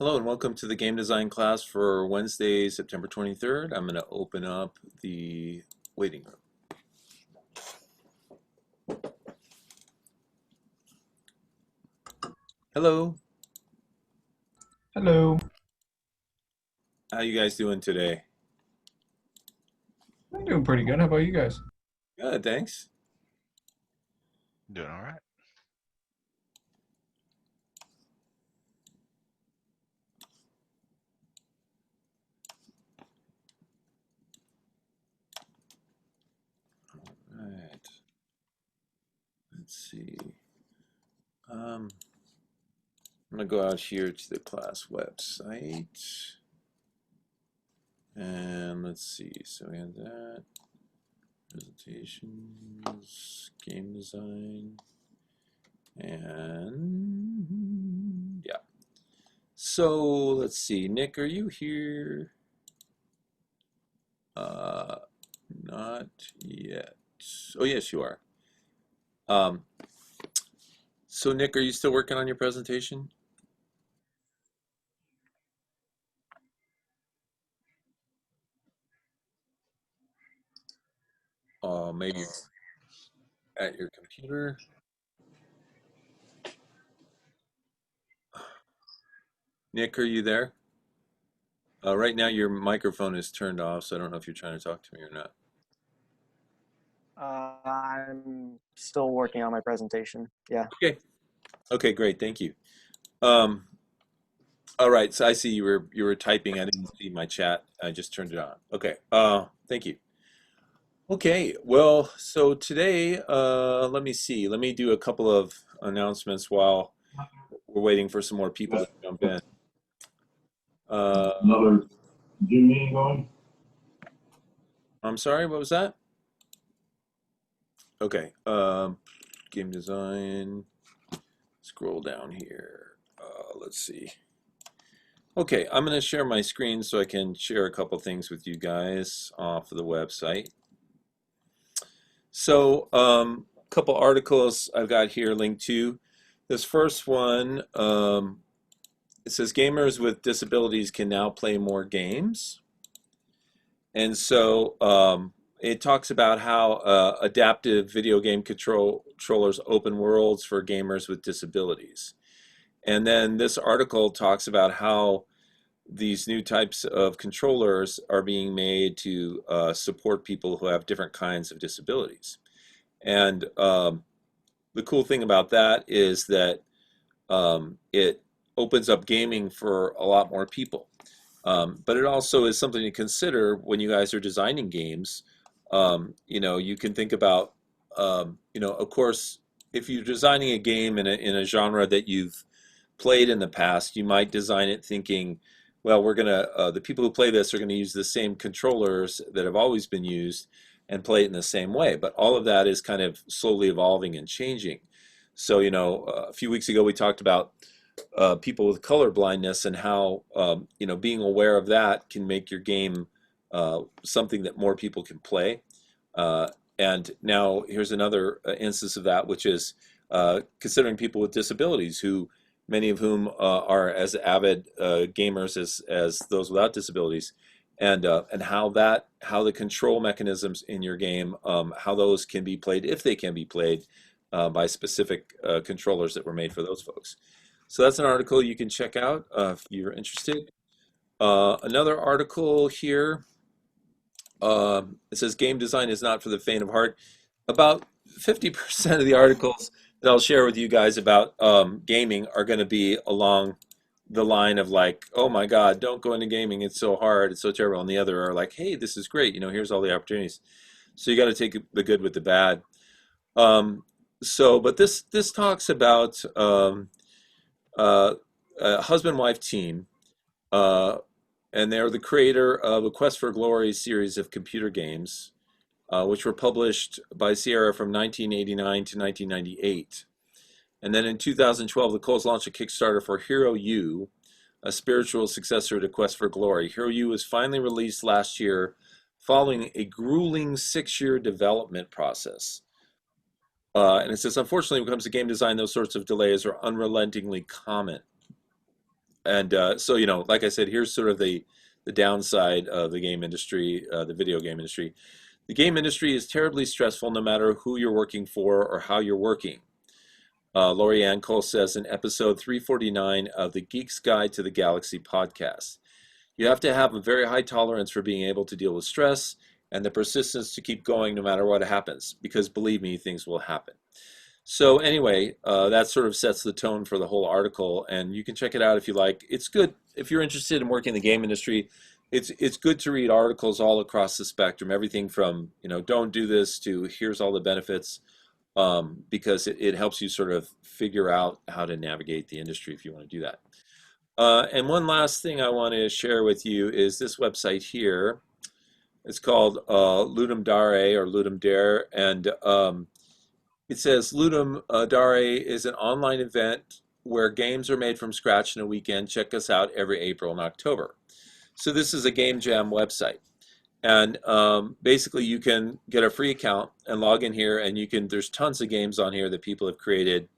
Hello and welcome to the game design class for Wednesday, September 23rd. I'm going to open up the waiting room. Hello, Hello. how you guys doing today? I'm doing pretty good. How about you guys? Good, thanks. Doing all right. All right, let's see. I'm going to go out here to the class website and let's see. So we have that, presentations, game design, and yeah. So let's see, Nick, are you here? Uh, Not yet. Oh, yes, you are. Um, so Nick, are you still working on your presentation? Maybe at your computer. Nick, are you there? Right now your microphone is turned off, so I don't know if you're trying to talk to me or not. I'm still working on my presentation. Yeah. Okay. Okay, great. Thank you. Um, all right. So I see you were typing. I didn't see my chat. I just turned it on. Okay. Thank you. Okay. Well, so today, let me see. Let me do a couple of announcements while we're waiting for some more people to jump in. Another Zoom meeting going? I'm sorry, what was that? Okay, game design. Scroll down here. Let's see. Okay, I'm going to share my screen so I can share a couple things with you guys off of the website. So, a couple articles I've got here linked to. This first one, it says gamers with disabilities can now play more games. And so it talks about how adaptive video game controllers open worlds for gamers with disabilities. And then this article talks about how these new types of controllers are being made to support people who have different kinds of disabilities. And the cool thing about that is that it opens up gaming for a lot more people. But it also is something to consider when you guys are designing games. You can think about, of course, if you're designing a game in a genre that you've played in the past, you might design it thinking, well, the people who play this are gonna use the same controllers that have always been used and play it in the same way. But all of that is kind of slowly evolving and changing. So, a few weeks ago we talked about people with color blindness and how being aware of that can make your game something that more people can play. And now here's another instance of that, which is considering people with disabilities, who many of whom are as avid gamers as those without disabilities, and how the control mechanisms in your game, how those can be played, if they can be played by specific controllers that were made for those folks. So that's an article you can check out if you're interested. Another article here, it says game design is not for the faint of heart. About 50% of the articles that I'll share with you guys about gaming are going to be along the line of like, oh my God, don't go into gaming. It's so hard. It's so terrible. And the other are like, hey, this is great. Here's all the opportunities. So you got to take the good with the bad. But this talks about a husband-wife team, uh, and they're the creator of a Quest for Glory series of computer games, which were published by Sierra from 1989 to 1998. And then in 2012, the Coles launched a Kickstarter for Hero U, a spiritual successor to Quest for Glory. Hero U was finally released last year following a grueling 6-year development process. And it says, unfortunately, when it comes to game design, those sorts of delays are unrelentingly common. And so, like I said, here's sort of the downside of the game industry, the video game industry. The game industry is terribly stressful no matter who you're working for or how you're working. Lori Ann Cole says in episode 349 of the Geek's Guide to the Galaxy podcast. You have to have a very high tolerance for being able to deal with stress and the persistence to keep going no matter what happens, because believe me, things will happen. So anyway, that sort of sets the tone for the whole article, and you can check it out if you like. It's good if you're interested in working in the game industry. It's good to read articles all across the spectrum, everything from don't do this to here's all the benefits, because it helps you sort of figure out how to navigate the industry if you want to do that. And one last thing I want to share with you is this website here. It's called Ludum Dare or Ludum Dare, and it says Ludum Dare is an online event where games are made from scratch in a weekend. Check us out every April and October. So this is a game jam website, and basically you can get a free account and log in here, and there's tons of games on here that people have created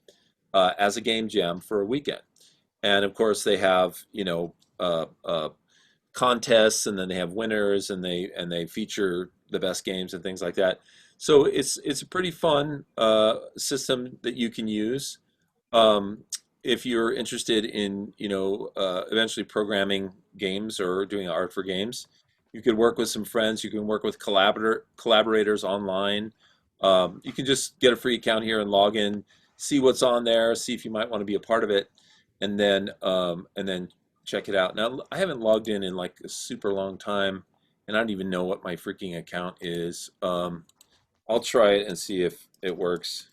as a game jam for a weekend. And of course they have contests, and then they have winners, and they feature the best games and things like that. So it's a pretty fun system that you can use if you're interested in eventually programming games or doing art for games. You could work with some friends. You can work with collaborators online. You can just get a free account here and log in, see what's on there, see if you might want to be a part of it, and then check it out. Now, I haven't logged in like a super long time, and I don't even know what my freaking account is. I'll try it and see if it works.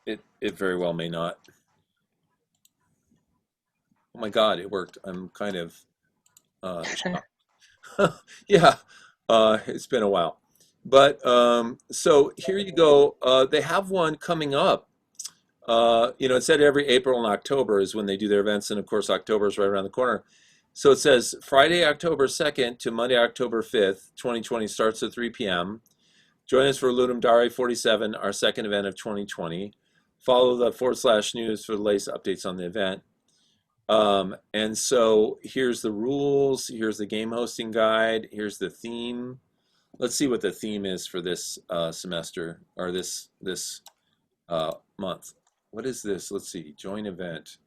It very well may not. Oh my God, it worked. I'm kind of shocked. Yeah, it's been a while. But so here you go. They have one coming up. It said every April and October is when they do their events, and of course October is right around the corner. So it says Friday, October 2nd to Monday, October 5th, 2020 starts at 3 p.m. Join us for Ludum Dare 47, our second event of 2020. Follow the /news for the latest updates on the event. And so here's the rules. Here's the game hosting guide. Here's the theme. Let's see what the theme is for this semester, or this month. What is this? Let's see. Join event.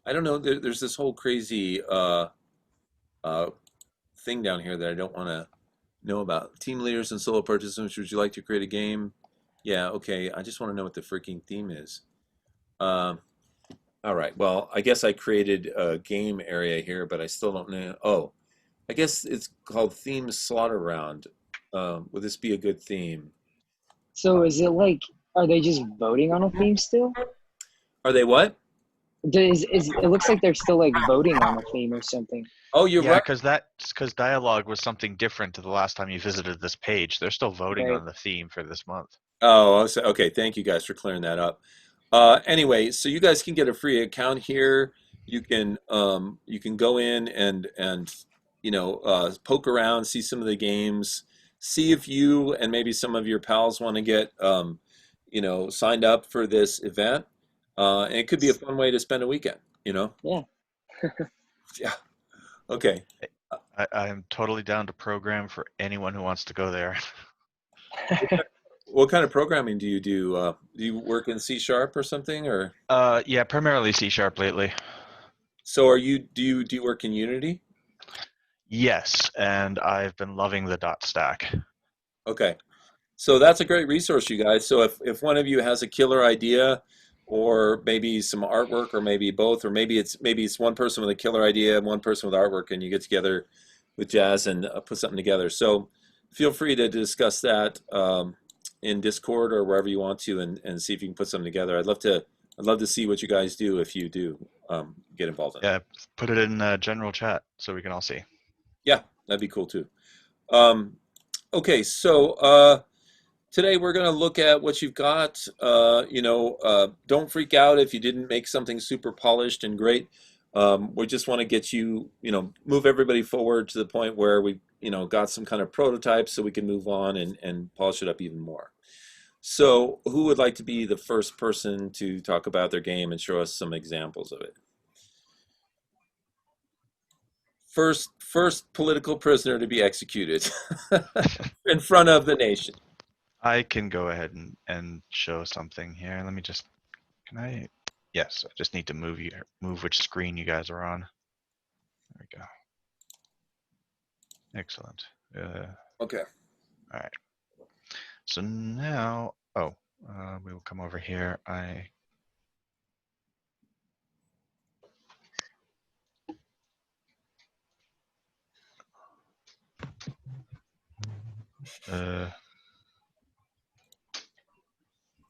I don't know. There's this whole crazy thing down here that I don't want to know about. Team leaders and solo participants, would you like to create a game? Yeah, okay. I just want to know what the freaking theme is. All right. Well, I guess I created a game area here, but I still don't know. Oh, I guess it's called Theme Slaughter Round. Would this be a good theme? So is it like, are they just voting on a theme still? Are they what? It looks like they're still like voting on a theme or something. Oh, you're Yeah, right. because dialogue was something different to the last time you visited this page. They're still voting Right. on the theme for this month. Oh, okay. Thank you guys for clearing that up. Anyway, so you guys can get a free account here. You can go in and poke around, see some of the games, see if you and maybe some of your pals want to get signed up for this event. And it could be a fun way to spend a weekend. Yeah. Yeah. Okay. I am totally down to program for anyone who wants to go there. What kind of programming do you do? Do you work in C# or something, or? Yeah, primarily C# lately. So do you work in Unity? Yes, and I've been loving the dot stack. Okay. So that's a great resource, you guys. So if one of you has a killer idea, or maybe some artwork, or maybe both, or maybe it's one person with a killer idea and one person with artwork, and you get together with Jazz and put something together. So feel free to discuss that in Discord or wherever you want to, and see if you can put something together. I'd love to see what you guys do if you do get involved in it. Yeah, put it in general chat so we can all see. Yeah, that'd be cool too. Okay, so today we're going to look at what you've got. Don't freak out if you didn't make something super polished and great. We just want to get you, move everybody forward to the point where we, got some kind of prototype so we can move on and polish it up even more. So who would like to be the first person to talk about their game and show us some examples of it? first political prisoner to be executed in front of the nation. I can go ahead and show something here. Let me just, can I? Yes, I just need to move which screen you guys are on. There we go. Excellent. Okay. All right. So now, we will come over here.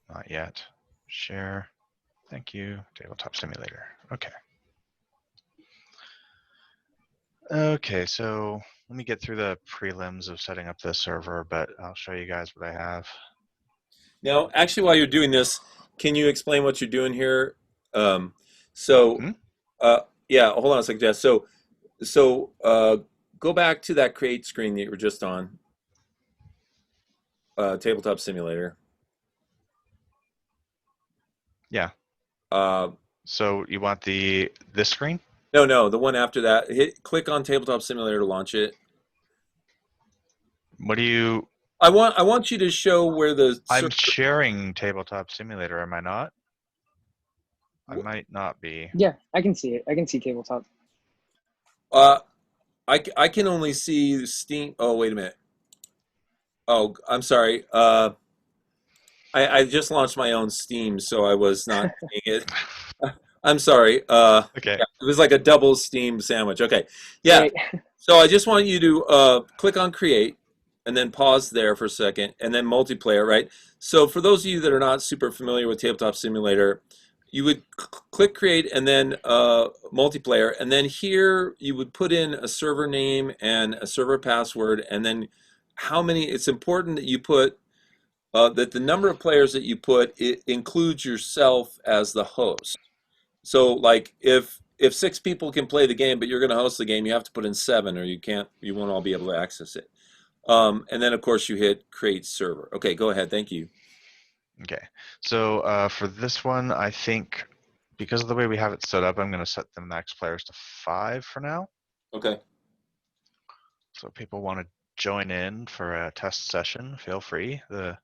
Not yet. Share. Thank you. Tabletop simulator. Okay. Okay, so let me get through the prelims of setting up this server, but I'll show you guys what I have. Now, actually, while you're doing this, can you explain what you're doing here? So, Hmm? yeah, hold on a second, Jess. So, go back to that create screen that you were just on. Tabletop simulator. Yeah. Uh, So you want this screen? no, the one after that. Click on tabletop simulator to launch it. What do you? I want you to show where the I'm sharing tabletop simulator, am I not? I Wh- might not be. Yeah, I can see it. I can see tabletop. I can only see Steam. Oh, wait a minute. Oh, I'm sorry. I just launched my own Steam, so I was not seeing it. I'm sorry. Okay. Yeah, it was like a double Steam sandwich. Okay. Yeah. Right. So I just want you to click on create and then pause there for a second and then multiplayer, right? So for those of you that are not super familiar with Tabletop Simulator, you would click create and then multiplayer. And then here you would put in a server name and a server password. And then how many, it's important that you put that the number of players that you put, it includes yourself as the host. So like if 6 people can play the game, but you're going to host the game, you have to put in 7, or you won't all be able to access it. And then of course you hit create server. Okay, go ahead. Thank you. Okay. So for this one, I think because of the way we have it set up, I'm going to set the max players to 5 for now. Okay. So if people want to join in for a test session, feel free. The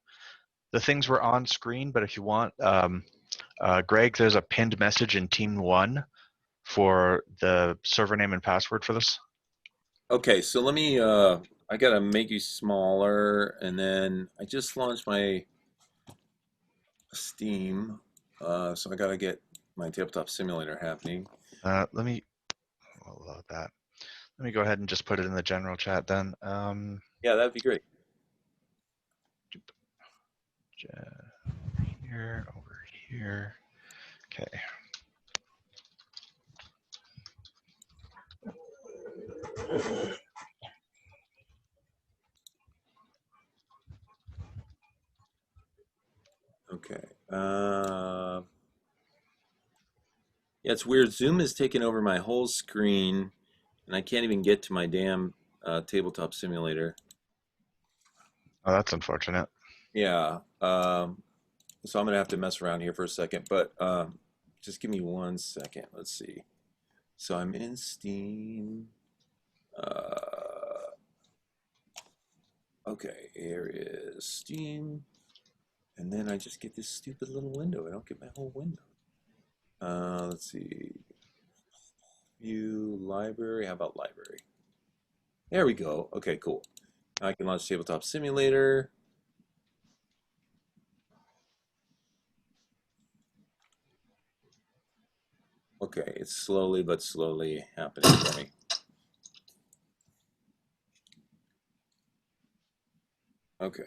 things were on screen, but if you want, Greg, there's a pinned message in Team 1 for the server name and password for this. Okay, so let me I gotta make you smaller, and then I just launched my Steam, so I gotta get my tabletop simulator happening. I'll load that. Let me go ahead and just put it in the general chat then. Yeah, that'd be great. Here, over here. Okay. Okay. Yeah, it's weird. Zoom has taken over my whole screen, and I can't even get to my damn tabletop simulator. Oh, that's unfortunate. Yeah. So I'm gonna have to mess around here for a second, but just give me 1 second. Let's see. So I'm in Steam. Okay, here is Steam, and then I just get this stupid little window. I don't get my whole window. Let's see. View library. How about library? There we go. Okay, cool. I can launch Tabletop Simulator. Okay, it's slowly but slowly happening for me. Okay.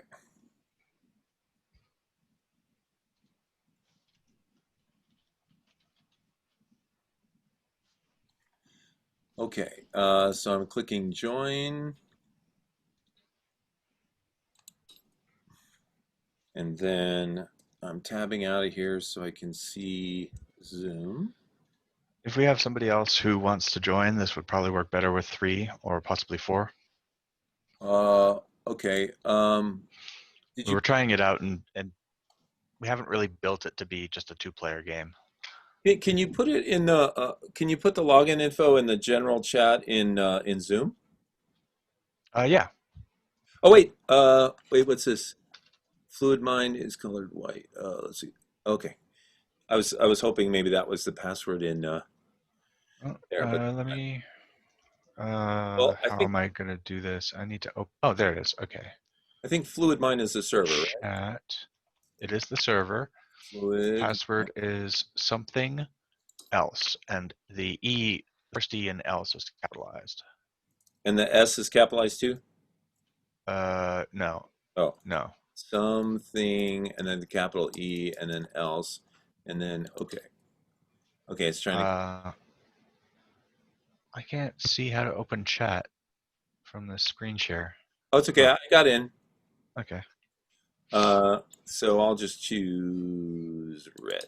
Okay, so I'm clicking join. And then I'm tabbing out of here so I can see Zoom. If we have somebody else who wants to join, this would probably work better with 3 or possibly 4. Okay. Did We you? were trying it out and we haven't really built it to be just a 2-player game. Can you put it in the can you put the login info in the general chat in Zoom? Yeah. Oh wait, what's this? Fluid mind is colored white. Let's see. Okay. I was hoping maybe that was the password in Oh, there, but let me. well, I How think am I gonna do this? I need to open. Oh, there it is. Okay. I think fluid mind is the server, right? Chat. It is the server. Fluid, Password is something else, and the E, first E and else is capitalized. and the S is capitalized too. No, Oh, no. something, and then the capital E, and then else, and then okay. Okay, it's trying to. I can't see how to open chat from the screen share. Oh, it's okay. Oh, I got in. okay. So I'll just choose red.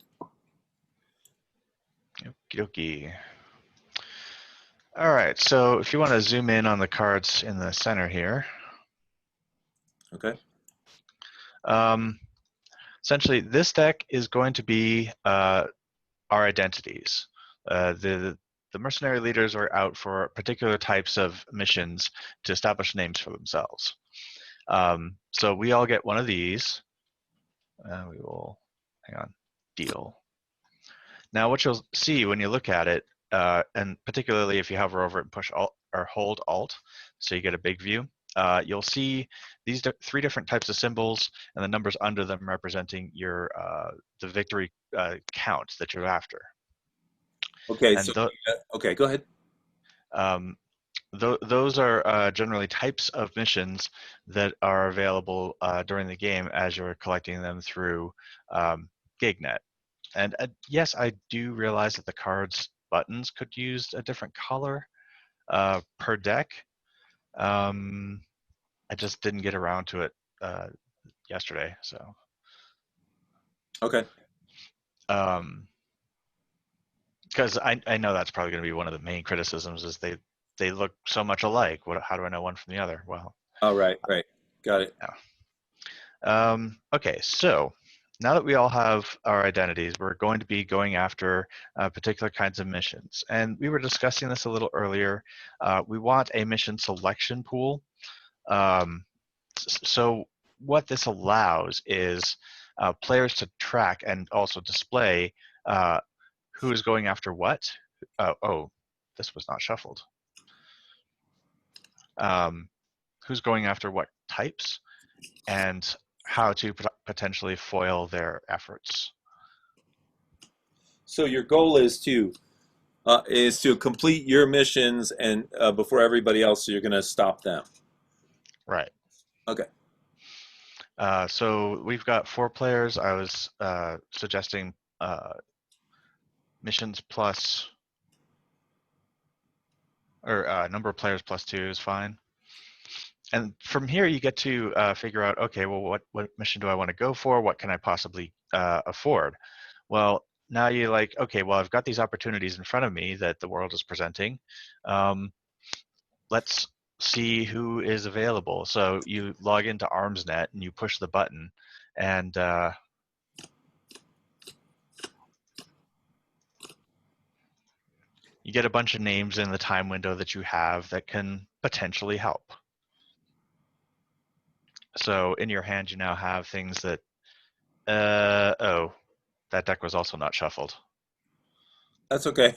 Okie dokie. All right, so if you want to zoom in on the cards in the center here, Okay. essentially this deck is going to be our identities. The mercenary leaders are out for particular types of missions to establish names for themselves. So we all get one of these. We will, hang on, deal. Now what you'll see when you look at it, and particularly if you hover over it and push Alt or hold Alt, so you get a big view, you'll see these three different types of symbols and the numbers under them representing your the victory count that you're after. Okay. And okay, go ahead. um, those are generally types of missions that are available during the game as you're collecting them through GigNet. And yes, I do realize that the cards buttons could use a different color per deck. I just didn't get around to it yesterday, so. Okay. Because I know that's probably going to be one of the main criticisms is they look so much alike. How do I know one from the other? Well, All right. Right. Got it. okay, so now that we all have our identities, we're going to be going after particular kinds of missions. And we were discussing this a little earlier. We want a mission selection pool. So what this allows is players to track and also display who is going after what. Oh, this was not shuffled. Who's going after what types, and how to potentially foil their efforts. So your goal is to complete your missions and before everybody else, so you're going to stop them. Right. Okay. So we've got 4 players. I was suggesting missions plus, or number of players plus 2 is fine. And from here, you get to figure out, okay, well, what mission do I want to go for? What can I possibly afford? Well, now you're like, okay, well, I've got these opportunities in front of me that the world is presenting. Let's see who is available. So you log into ArmsNet and you push the button, and you get a bunch of names in the time window that you have that can potentially help. So in your hand, you now have things that, oh, that deck was also not shuffled. That's okay.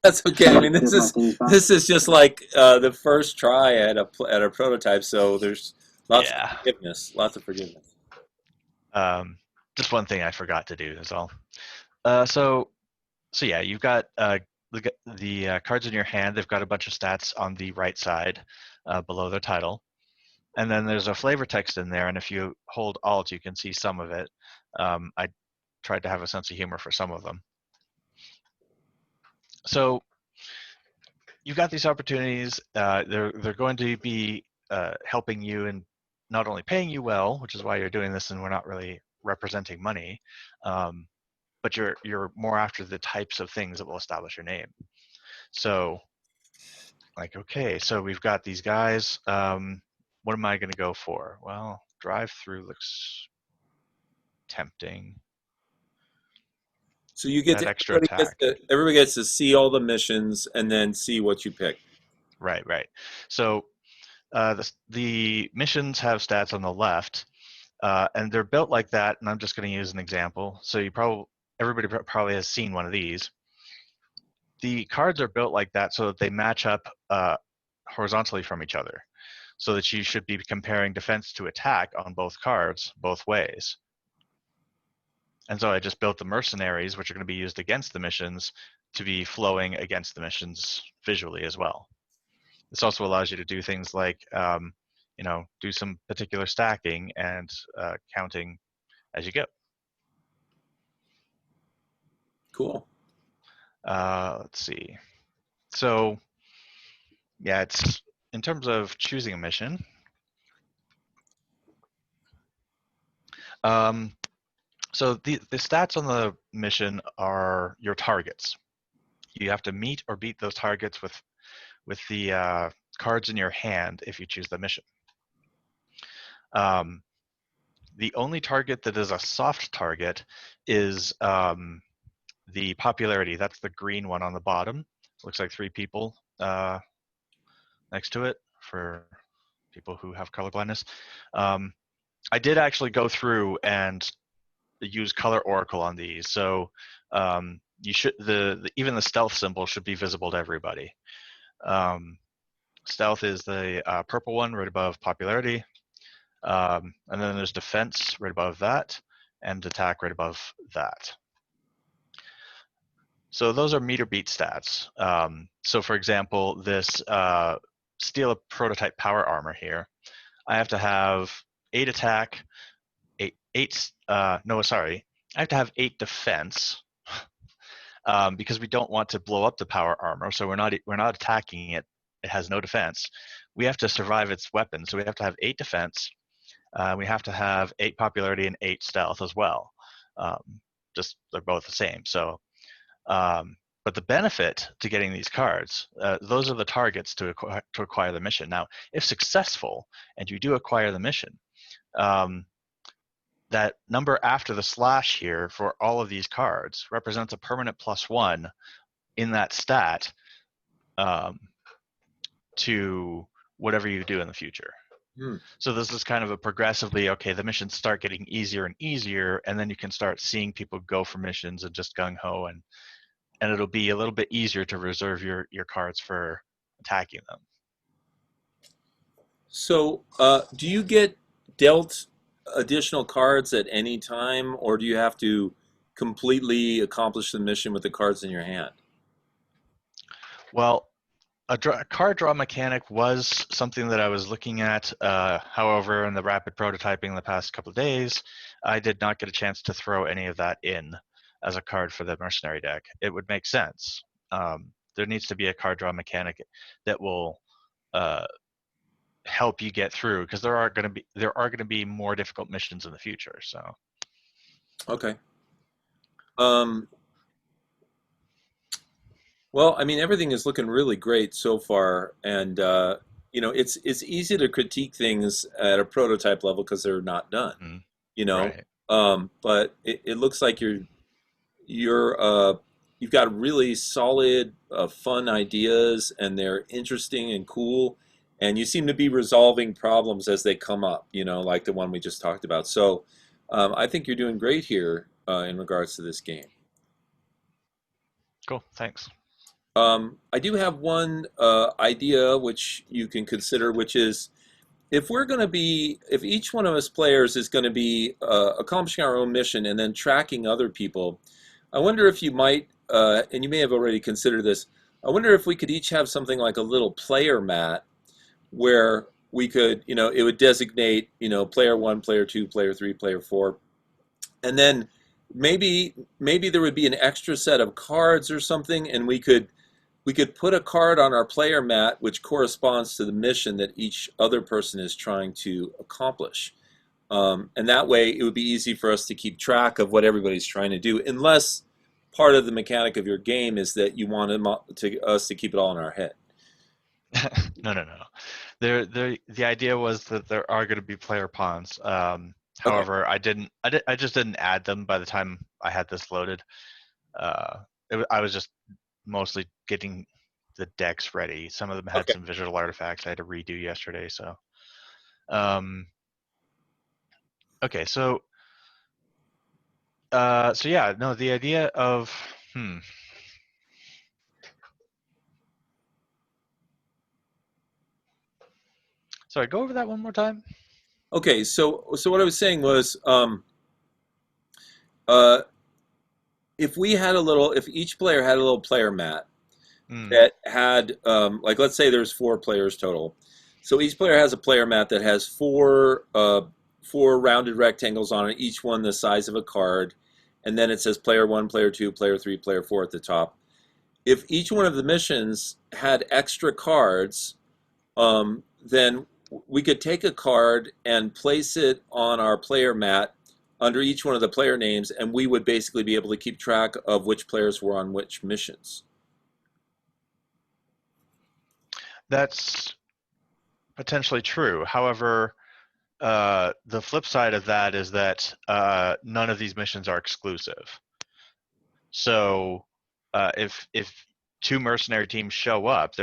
That's okay. I mean, this is just like the first try at a prototype, so there's lots of forgiveness. Lots of forgiveness. Just one thing I forgot to do is all. So yeah, you've got the cards in your hand. They've got a bunch of stats on the right side below their title. And then there's a flavor text in there, and if you hold Alt, you can see some of it. I tried to have a sense of humor for some of them. So you've got these opportunities. They're going to be helping you and not only paying you well, which is why you're doing this, and we're not really representing money, but you're more after the types of things that will establish your name. So, like, okay, so we've got these guys. What am I going to go for? Well, drive-through looks tempting. So you get that to extra attack. everybody gets to see all the missions and then see what you pick. Right, right. So the missions have stats on the left, and they're built like that. And I'm just going to use an example. So everybody probably has seen one of these. The cards are built like that so that they match up horizontally from each other, so that you should be comparing defense to attack on both cards, both ways. And so I just built the mercenaries, which are going to be used against the missions, to be flowing against the missions visually as well. This also allows you to do things like, do some particular stacking and counting as you go. Cool. Let's see. So, yeah, it's in terms of choosing a mission. So the stats on the mission are your targets. You have to meet or beat those targets with the cards in your hand if you choose the mission. The only target that is a soft target is the popularity. That's the green one on the bottom. Looks like 3 people next to it for people who have color blindness. I did actually go through and use color oracle on these, so you should even the stealth symbol should be visible to everybody. Stealth is the purple one right above popularity, and then there's defense right above that, and attack right above that. So those are meter beat stats. So for example, this steal a prototype power armor here, I have to have 8 attack, I have to have 8 defense, because we don't want to blow up the power armor. So we're not attacking it. It has no defense. We have to survive its weapon. So we have to have 8 defense. We have to have 8 popularity and 8 stealth as well. Just they're both the same. So, but the benefit to getting these cards, those are the targets to acquire the mission. Now, if successful and you do acquire the mission, that number after the slash here for all of these cards represents a permanent +1 in that stat to whatever you do in the future. So this is kind of a progressively, okay, the missions start getting easier and easier, and then you can start seeing people go for missions and just gung-ho, and it'll be a little bit easier to reserve your cards for attacking them. So do you get dealt additional cards at any time, or do you have to completely accomplish the mission with the cards in your hand? Well, a card draw mechanic was something that I was looking at. However, in the rapid prototyping the past couple of days, I did not get a chance to throw any of that in as a card for the mercenary deck. It would make sense. There needs to be a card draw mechanic that will help you get through, because there are going to be more difficult missions in the future. So, okay. Well, I mean, everything is looking really great so far, and it's easy to critique things at a prototype level because they're not done. Right. But it looks like you've got really solid, fun ideas, and they're interesting and cool, and you seem to be resolving problems as they come up. Like the one we just talked about. So, I think you're doing great here in regards to this game. Cool. Thanks. I do have one idea which you can consider, which is if each one of us players is going to be accomplishing our own mission and then tracking other people, I wonder if you might, and you may have already considered this, I wonder if we could each have something like a little player mat where we could, it would designate, player 1, player 2, player 3, player 4, and then maybe there would be an extra set of cards or something, and we could put a card on our player mat which corresponds to the mission that each other person is trying to accomplish. And that way it would be easy for us to keep track of what everybody's trying to do, unless part of the mechanic of your game is that you want us to keep it all in our head. No. The idea was that there are going to be player pawns. However, I just didn't add them by the time I had this loaded. I was just mostly getting the decks ready. Some of them had Okay. some visual artifacts I had to redo yesterday. So, okay, so yeah, no, the idea of Sorry, go over that one more time. Okay, so what I was saying was, uh, if each player had a little player mat Mm, that had, like, let's say there's 4 players total, so each player has a player mat that has four rounded rectangles on it, each one the size of a card, and then it says player 1, player 2, player 3, player 4 at the top. If each one of the missions had extra cards, then we could take a card and place it on our player mat under each one of the player names, and we would basically be able to keep track of which players were on which missions. that's potentially true. However, the flip side of that is that none of these missions are exclusive. So if 2 mercenary teams show up,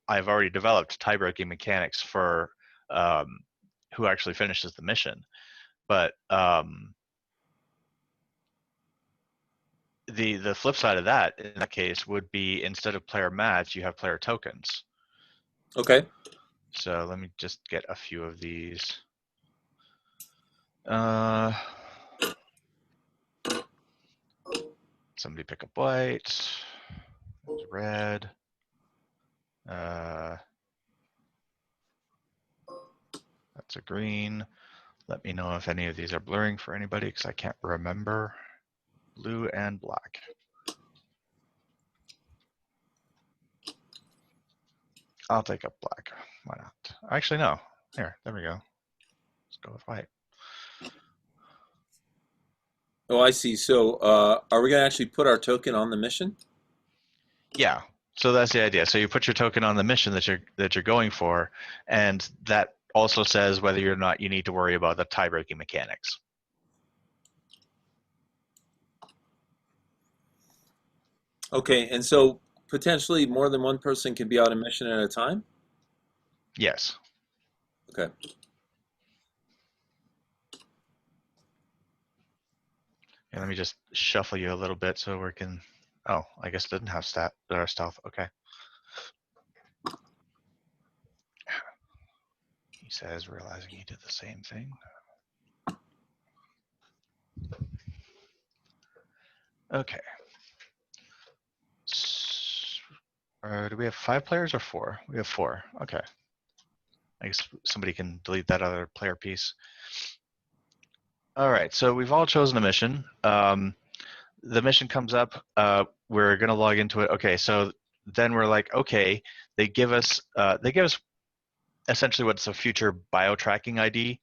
I've already developed tie-breaking mechanics for who actually finishes the mission. But the flip side of that in that case would be instead of player mats, you have player tokens. Okay. So let me just get a few of these. Somebody pick up white. There's red. That's a green. Let me know if any of these are blurring for anybody because I can't remember. Blue and black. I'll take up black. Why not? Actually, no. Here, there we go. Let's go with white. Oh, I see. So, are we going to actually put our token on the mission? Yeah. So that's the idea. So you put your token on the mission that you're going for, and that also says whether or not you need to worry about the tie-breaking mechanics. Okay, and so potentially more than one person can be on a mission at a time? Yes. Okay. And let me just shuffle you a little bit so we can. Oh, I guess it didn't have stealth. Okay. He says, realizing he did the same thing. Okay. Do we have 5 players or 4? We have 4. Okay. I guess somebody can delete that other player piece. All right. So we've all chosen a mission. The mission comes up. We're gonna log into it. Okay. So then we're like, okay. They give us essentially what's a future bio tracking ID,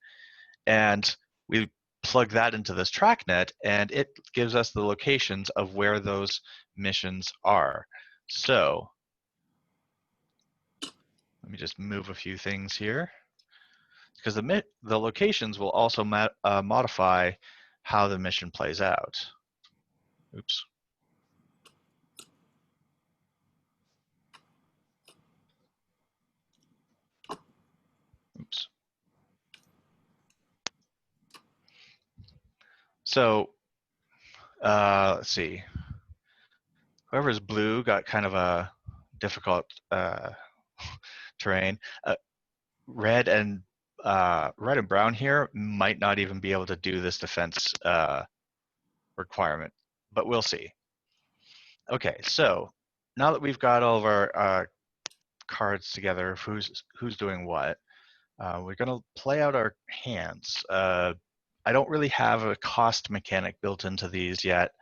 and we plug that into this TrackNet, and it gives us the locations of where those missions are. So let me just move a few things here, because the locations will also modify how the mission plays out. Oops. Oops. So let's see. Whoever's blue got kind of a difficult terrain. Red and brown here might not even be able to do this defense requirement, but we'll see. Okay, so now that we've got all of our cards together, who's doing what, we're gonna play out our hands. I don't really have a cost mechanic built into these yet.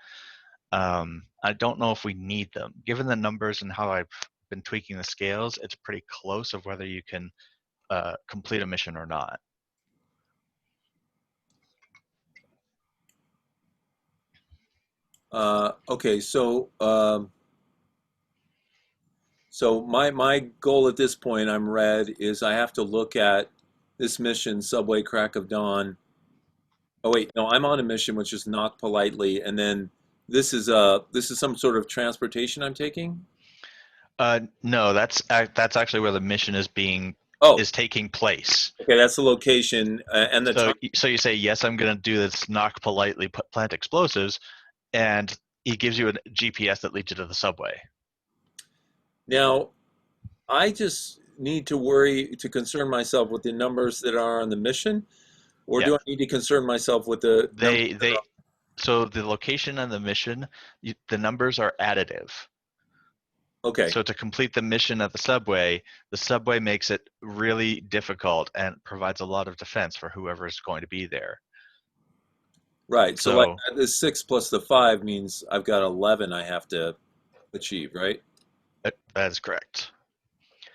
I don't know if we need them. Given the numbers and how I've been tweaking the scales, it's pretty close of whether you can complete a mission or not. Okay, so my goal at this point, I'm red, is I have to look at this mission, Subway Crack of Dawn. Oh wait, no, I'm on a mission which is knock politely, and then This is some sort of transportation I'm taking. No, that's actually where the mission Oh, is taking place. okay, that's the location and the time. So you say, yes, I'm going to do this. Knock politely, plant explosives, and he gives you a GPS that leads you to the subway. Now, I just need to concern myself with the numbers that are on the mission, or Yeah, do I need to concern myself with the numbers they that are they. So the location and the mission, the numbers are additive. okay, So to complete the mission at the subway makes it really difficult and provides a lot of defense for whoever is going to be there. right. So like So the 6 plus the 5 means I've got 11 I have to achieve, right? that is correct.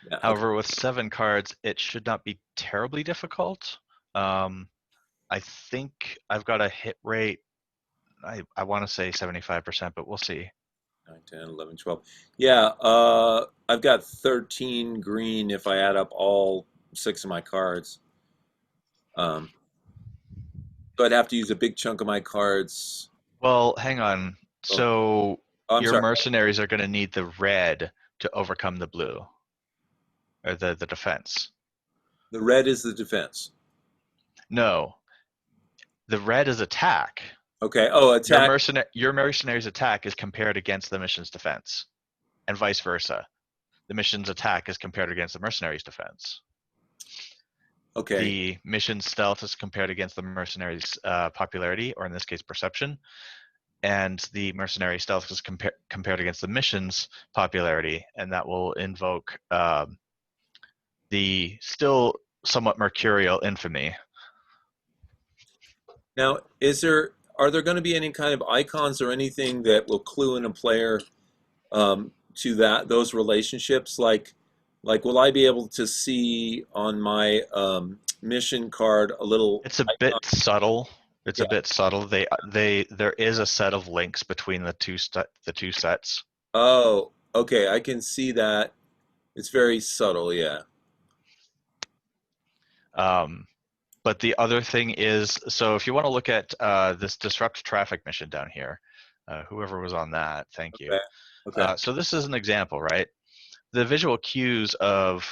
Yeah, okay. However, with 7 cards, it should not be terribly difficult. Um, I think I've got a hit rate. I want to say 75%, but we'll see. 9, 10, 11, 12. Yeah, I've got 13 green if I add up all 6 of my cards. Um, so I'd have to use a big chunk of my cards. Well, hang on. Oh, So I'm your sorry. mercenaries are going to need the red to overcome the blue, or the defense. The red is the defense. No, the red is attack. Okay. Oh, attack. Your mercenary's attack is compared against the mission's defense, and vice versa. The mission's attack is compared against the mercenary's defense. Okay. The mission's stealth is compared against the mercenary's popularity, or in this case, perception, and the mercenary stealth is compared against the mission's popularity, and that will invoke the still somewhat mercurial infamy. Now, are there going to be any kind of icons or anything that will clue in a player to those relationships? Like, will I be able to see on my mission card a little It's a icon? bit subtle. It's Yeah. a bit subtle. There is a set of links between the two sets. Oh, okay. I can see that. It's very subtle. Yeah. Um, but the other thing is, so if you want to look at this disrupt traffic mission down here, whoever was on that, thank you. Okay. Okay. So this is an example, right? The visual cues of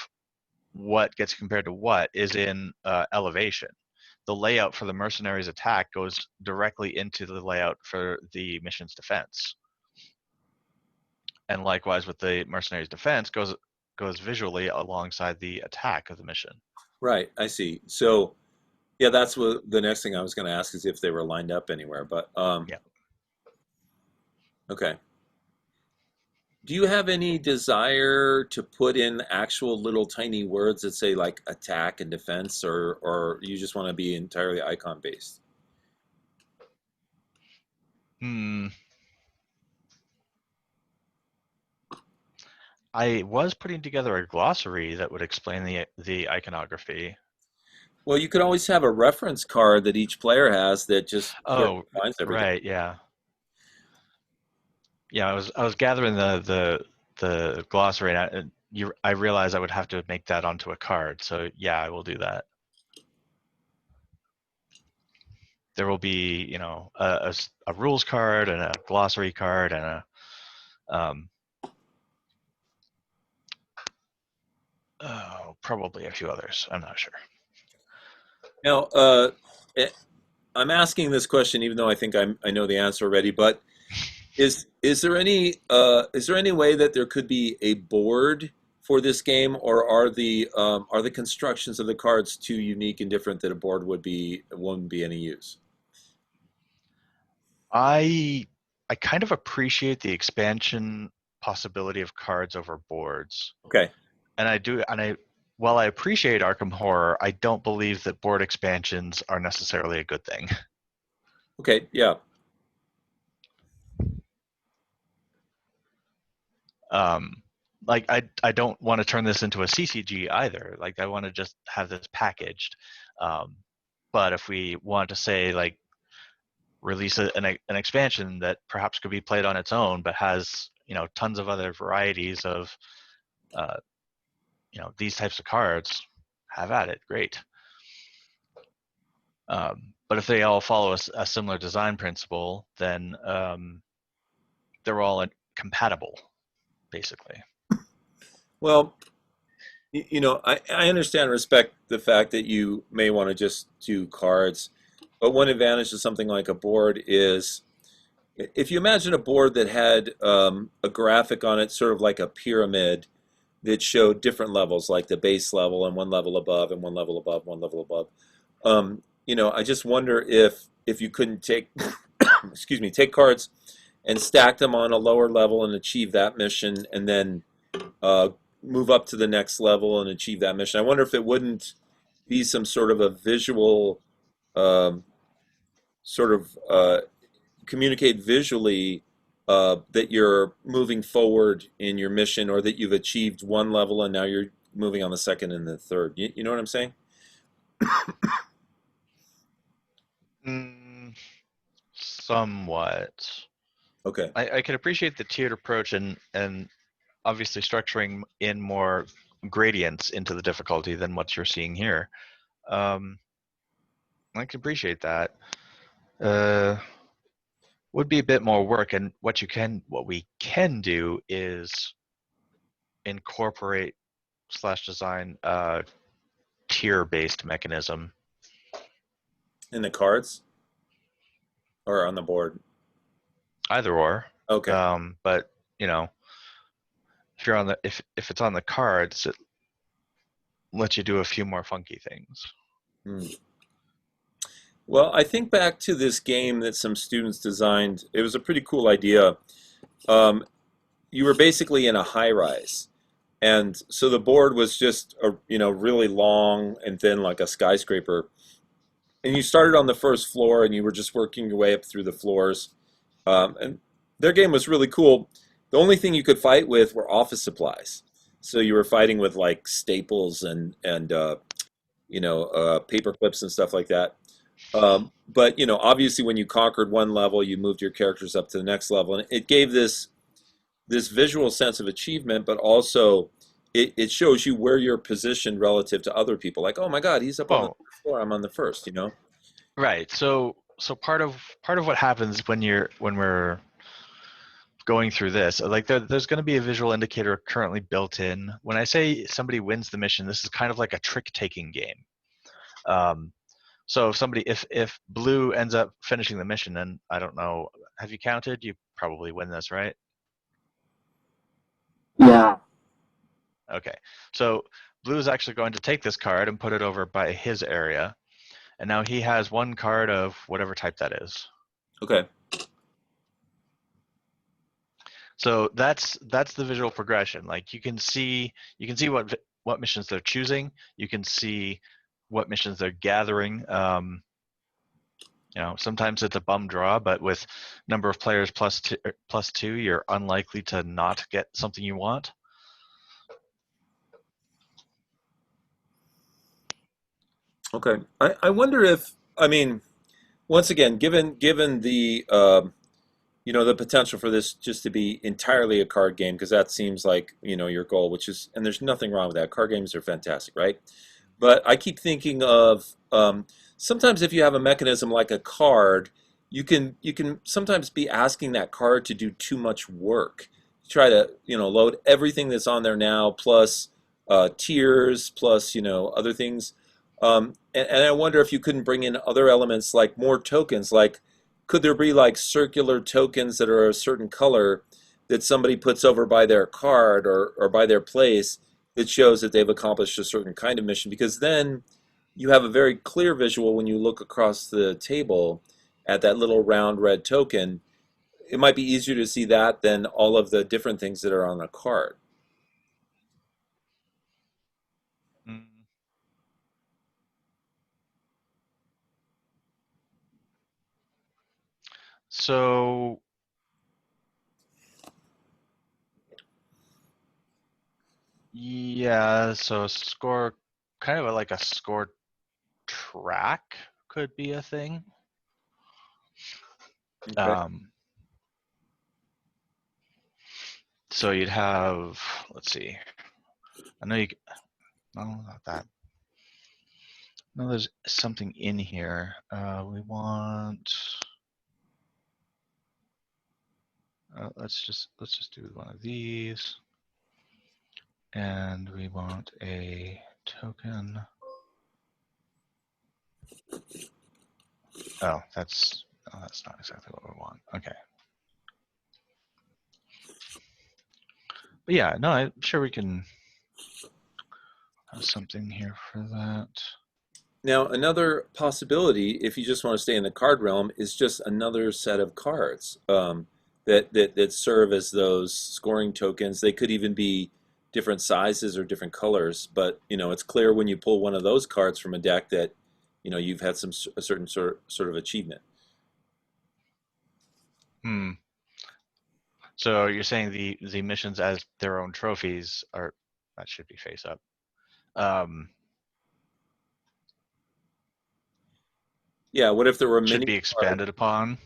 what gets compared to what is in elevation. The layout for the mercenary's attack goes directly into the layout for the mission's defense. And likewise with the mercenary's defense goes visually alongside the attack of the mission. Right. I see. So, yeah, that's what the next thing I was going to ask is if they were lined up anywhere. But Yeah. okay. Do you have any desire to put in actual little tiny words that say like attack and defense, or you just want to be entirely icon based? Hmm. I was putting together a glossary that would explain the iconography. Well, you could always have a reference card that each player has that just sort of Oh, defines everything. right, yeah. Yeah, I was gathering the glossary, and I realized I would have to make that onto a card. So yeah, I will do that. There will be, you know, a rules card and a glossary card and a probably a few others. I'm not sure. Now, eh, I'm asking this question even though I think I know the answer already, but is there any way that there could be a board for this game, or are the constructions of the cards too unique and different that a board wouldn't be any use? I kind of appreciate the expansion possibility of cards over boards. Okay. And while I appreciate Arkham Horror, I don't believe that board expansions are necessarily a good thing. Okay. Yeah. Like I don't want to turn this into a CCG either. Like I want to just have this packaged. But if we want to say like release an expansion that perhaps could be played on its own, but has, you know, tons of other varieties of you know, these types of cards, have at it. Great. But if they all follow a similar design principle, then they're all compatible, basically. Well, I understand and respect the fact that you may want to just do cards, but one advantage of something like a board is if you imagine a board that had a graphic on it, sort of like a pyramid that showed different levels, like the base level and one level above and one level above, one level above. I just wonder if you couldn't take, excuse me, take cards and stack them on a lower level and achieve that mission, and then uh, move up to the next level and achieve that mission. I wonder if it wouldn't be some sort of a visual, um, sort of communicate visually that you're moving forward in your mission, or that you've achieved one level and now you're moving on the second and the third. You know what I'm saying? Mm, somewhat. Okay. I can appreciate the tiered approach and obviously structuring in more gradients into the difficulty than what you're seeing here. I can appreciate that. Would be a bit more work, and what we can do is incorporate / design a tier-based mechanism. In the cards or on the board? Either or. Okay. But if you're on the if it's on the cards, it lets you do a few more funky things. Hmm. Well, I think back to this game that some students designed. It was a pretty cool idea. Um, you were basically in a high rise, and so the board was just really long and thin, like a skyscraper. And you started on the first floor, and you were just working your way up through the floors. And their game was really cool. The only thing you could fight with were office supplies. So you were fighting with like staples and paper clips and stuff like that. But obviously, when you conquered one level, you moved your characters up to the next level, and it gave this visual sense of achievement, but also it shows you where you're positioned relative to other people. Like, oh my God, he's up on the Oh, third floor, I'm on the first. right. So part of what happens when we're going through this, like there's going to be a visual indicator currently built in. When I say somebody wins the mission, this is kind of like a trick-taking game. So if blue ends up finishing the mission, and I don't know, have you counted? You probably win this, right? Yeah. Okay. So blue is actually going to take this card and put it over by his area, and now he has one card of whatever type that is. Okay. So that's the visual progression. Like you can see what missions they're choosing. You can see what missions they're gathering. Sometimes it's a bum draw, but with number of players plus two, you're unlikely to not get something you want. Okay. I wonder if, I mean, once again, given the potential for this just to be entirely a card game, because that seems like your goal, which is, and there's nothing wrong with that. Card games are fantastic, right? But I keep thinking of sometimes if you have a mechanism like a card, you can sometimes be asking that card to do too much work. Try to load everything that's on there now, plus tiers, plus other things. And I wonder if you couldn't bring in other elements like more tokens. Like, could there be like circular tokens that are a certain color that somebody puts over by their card or by their place that shows that they've accomplished a certain kind of mission? Because then you have a very clear visual when you look across the table at that little round red token. It might be easier to see that than all of the different things that are on the card. Mm. So yeah, so score, kind of like a score track could be a thing. Okay. So you'd have, let's see, I know no, not that. No, there's something in here. We want, Let's just do one of these, and we want a token. Oh, that's not exactly what we want. Okay. But yeah, no, I'm sure we can have something here for that. Now, another possibility, if you just want to stay in the card realm, is just another set of cards that serve as those scoring tokens. They could even be different sizes or different colors, but it's clear when you pull one of those cards from a deck that you've had a certain sort of achievement. Hmm. So you're saying the missions as their own trophies are, that should be face up. Yeah, what if there were Should mini be expanded upon.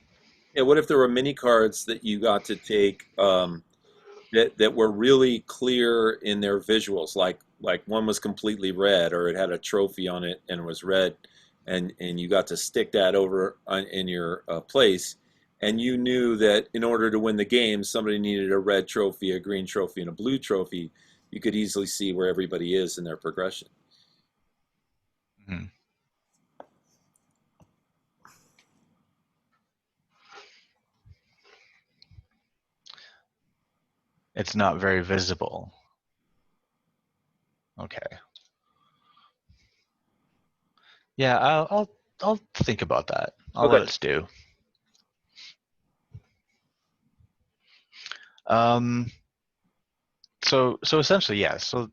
Yeah, what if there were mini cards that you got to take that were really clear in their visuals, like one was completely red, or it had a trophy on it and was red, and you got to stick that over in your place, and you knew that in order to win the game, somebody needed a red trophy, a green trophy, and a blue trophy. You could easily see where everybody is in their progression. Hmm. It's not very visible. Okay. Yeah, I'll think about that. I'll Okay. let it stew. So essentially, yes. So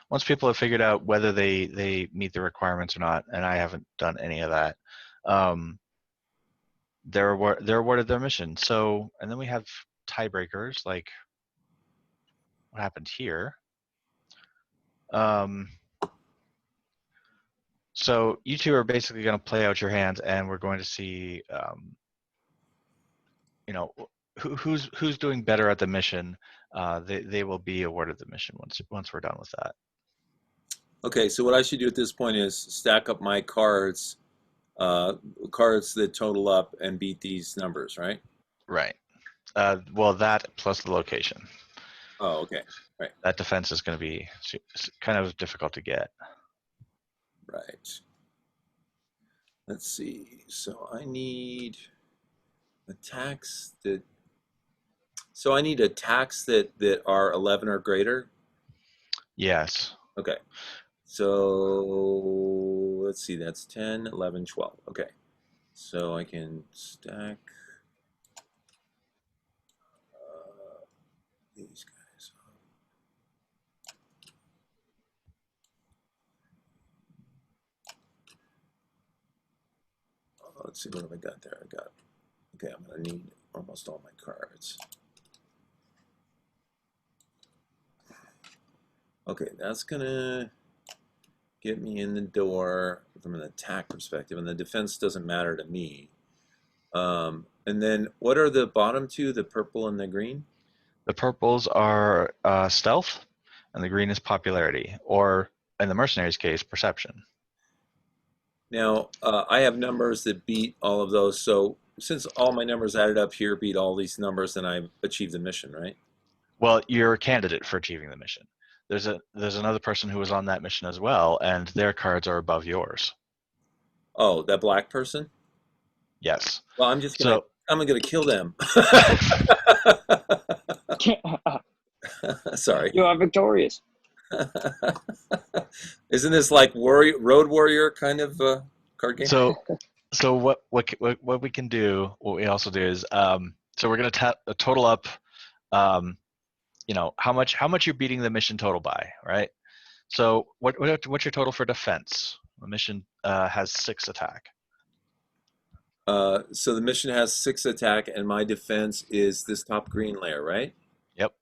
once people have figured out whether they meet the requirements or not, and I haven't done any of that, they're awarded their mission. So, and then we have tiebreakers, like what happened here. So you two are basically going to play out your hands, and we're going to see, who's doing better at the mission. They will be awarded the mission once we're done with that. Okay, so what I should do at this point is stack up my cards, cards that total up and beat these numbers, right? Right. Well, that plus the location. Oh, okay. Right. That defense is going to be kind of difficult to get. Right. Let's see. So I need attacks that. So I need attacks that are 11 or greater. Yes. Okay. So let's see. That's 10, 11, 12. Okay. So I can stack these guys. Let's see, what have I got there? I got, okay, I'm going to need almost all my cards. Okay, that's going to get me in the door from an attack perspective, and the defense doesn't matter to me. And then what are the bottom two, the purple and the green? The purples are stealth, and the green is popularity, or in the mercenaries' case, perception. Now, I have numbers that beat all of those, so since all my numbers added up here beat all these numbers, then I've achieved the mission, right? Well, you're a candidate for achieving the mission. There's another person who was on that mission as well, and their cards are above yours. Oh, that black person? Yes. Well, I'm gonna kill them. Sorry. You are victorious. Isn't this like Road Warrior kind of card game? So what we can do, what we also do is, so we're going to total up, how much you're beating the mission total by, right? So what's your total for defense? The mission has 6 attack. So the mission has 6 attack, and my defense is this top green layer, right? Yep.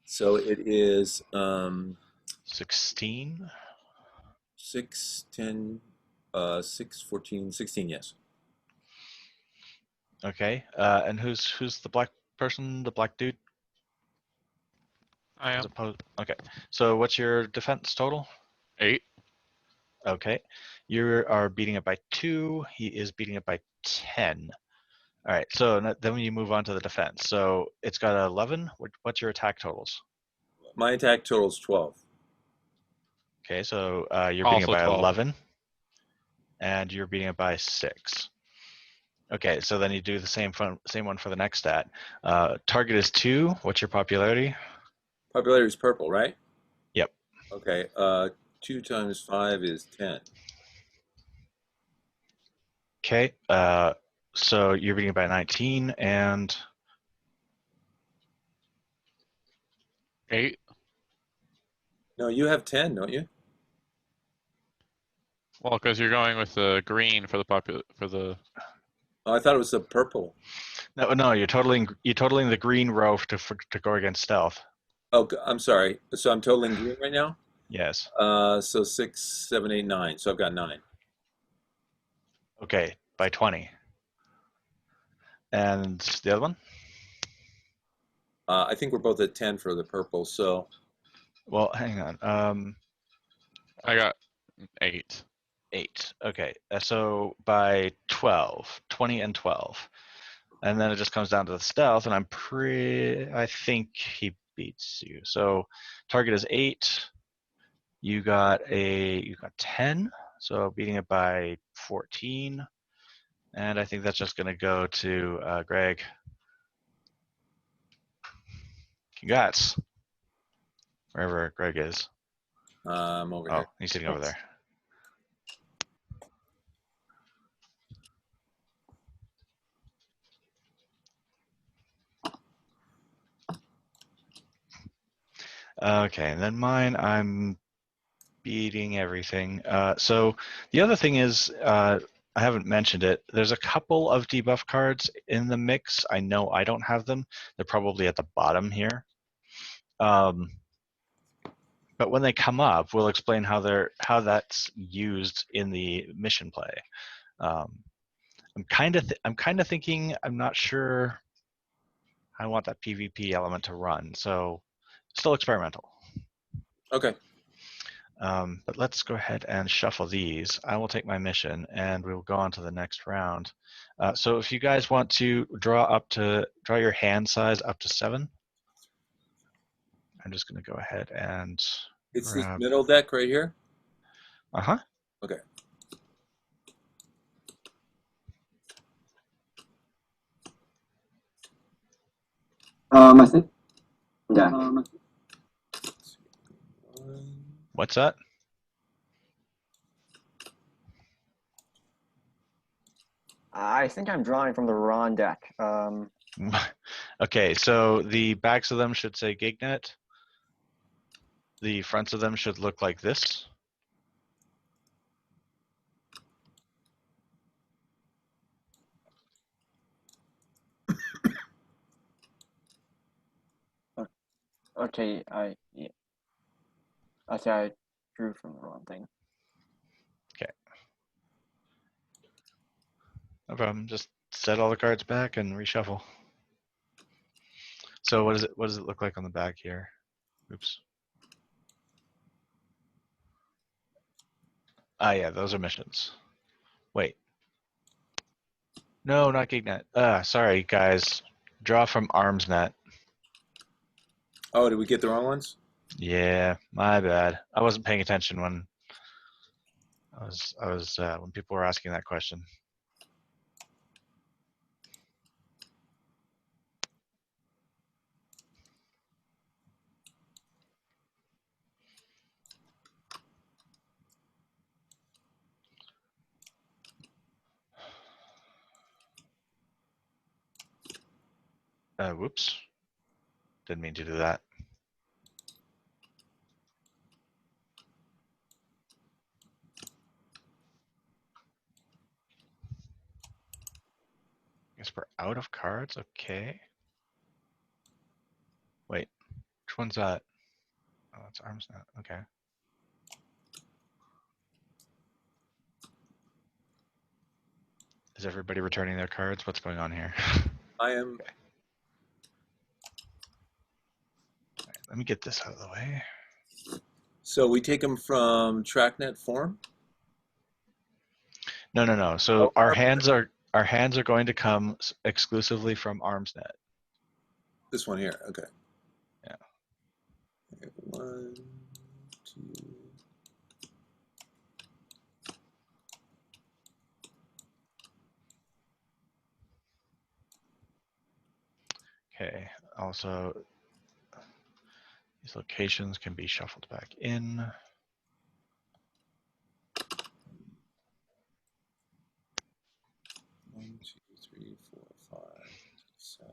So it is 16. 6, 10, 6, 14, 16, yes. Okay. And who's the black person, the black dude? I am. Okay. So what's your defense total? 8. Okay. You are beating it by 2. He is beating it by 10. All right, so then you move on to the defense. So it's got 11. What's your attack totals? My attack total is 12. Okay, so you're beating it Also by 12. 11, and you're beating it by 6. Okay, so then you do the same one for the next stat. Target is 2. What's your popularity? Popularity is purple, right? Yep. Okay. 2 times 5 is 10. Okay, so you're beating it by 19, and 8. No, you have 10, don't you? Well, because you're going with the green for the Oh, I thought it was the purple. no, you're totaling the green row to go against stealth. Oh, I'm sorry. So I'm totaling green right now? Yes. So 6, 7, 8, 9. So I've got 9. Okay, by 20. And the other one? I think we're both at 10 for the purple. So Well, hang on. I got 8. 8. Okay, so by 12, 20 and 12. And then it just comes down to the stealth, and I think he beats you. So target is 8. You got 10, so beating it by 14. And I think that's just going to go to Greg. Congrats. Wherever Greg is. I'm over Oh, here. he's sitting over there. Okay, and then mine, I'm beating everything. So the other thing is, I haven't mentioned it. There's a couple of debuff cards in the mix. I know I don't have them. They're probably at the bottom here. But when they come up, we'll explain how that's used in the mission play. I'm kind of thinking, I'm not sure I want that PvP element to run, so still experimental. Okay. But let's go ahead and shuffle these. I will take my mission, and we will go on to the next round. So if you guys want to draw your hand size up to 7, I'm just going to go ahead and It's this grab. middle deck right here? Uh-huh. Okay. I think. Yeah. What's that? I think I'm drawing from the wrong deck. Okay, so the backs of them should say Gignet. The fronts of them should look like this. Okay, I think I drew from the wrong thing. No problem. Just set all the cards back and reshuffle. So what does it look like on the back here? Oops. Ah, yeah, those are missions. Wait. No, not Gignet. Sorry, guys. Draw from ArmsNet. Oh, did we get the wrong ones? Yeah, my bad. I wasn't paying attention when when people were asking that question. Whoops. Didn't mean to do that. Guess we're out of cards. Okay. Wait, which one's that? Oh, that's ArmsNet. Okay. Is everybody returning their cards? What's going on here? I am. Okay. All right, let me get this out of the way. So we take them from TrackNet form? No. So our hands are Our hands are going to come exclusively from ArmsNet. This one here. Okay. Yeah. Okay, 1, 2. Okay. Also, these locations can be shuffled back in. One, 2, 3, 4, 5, 7.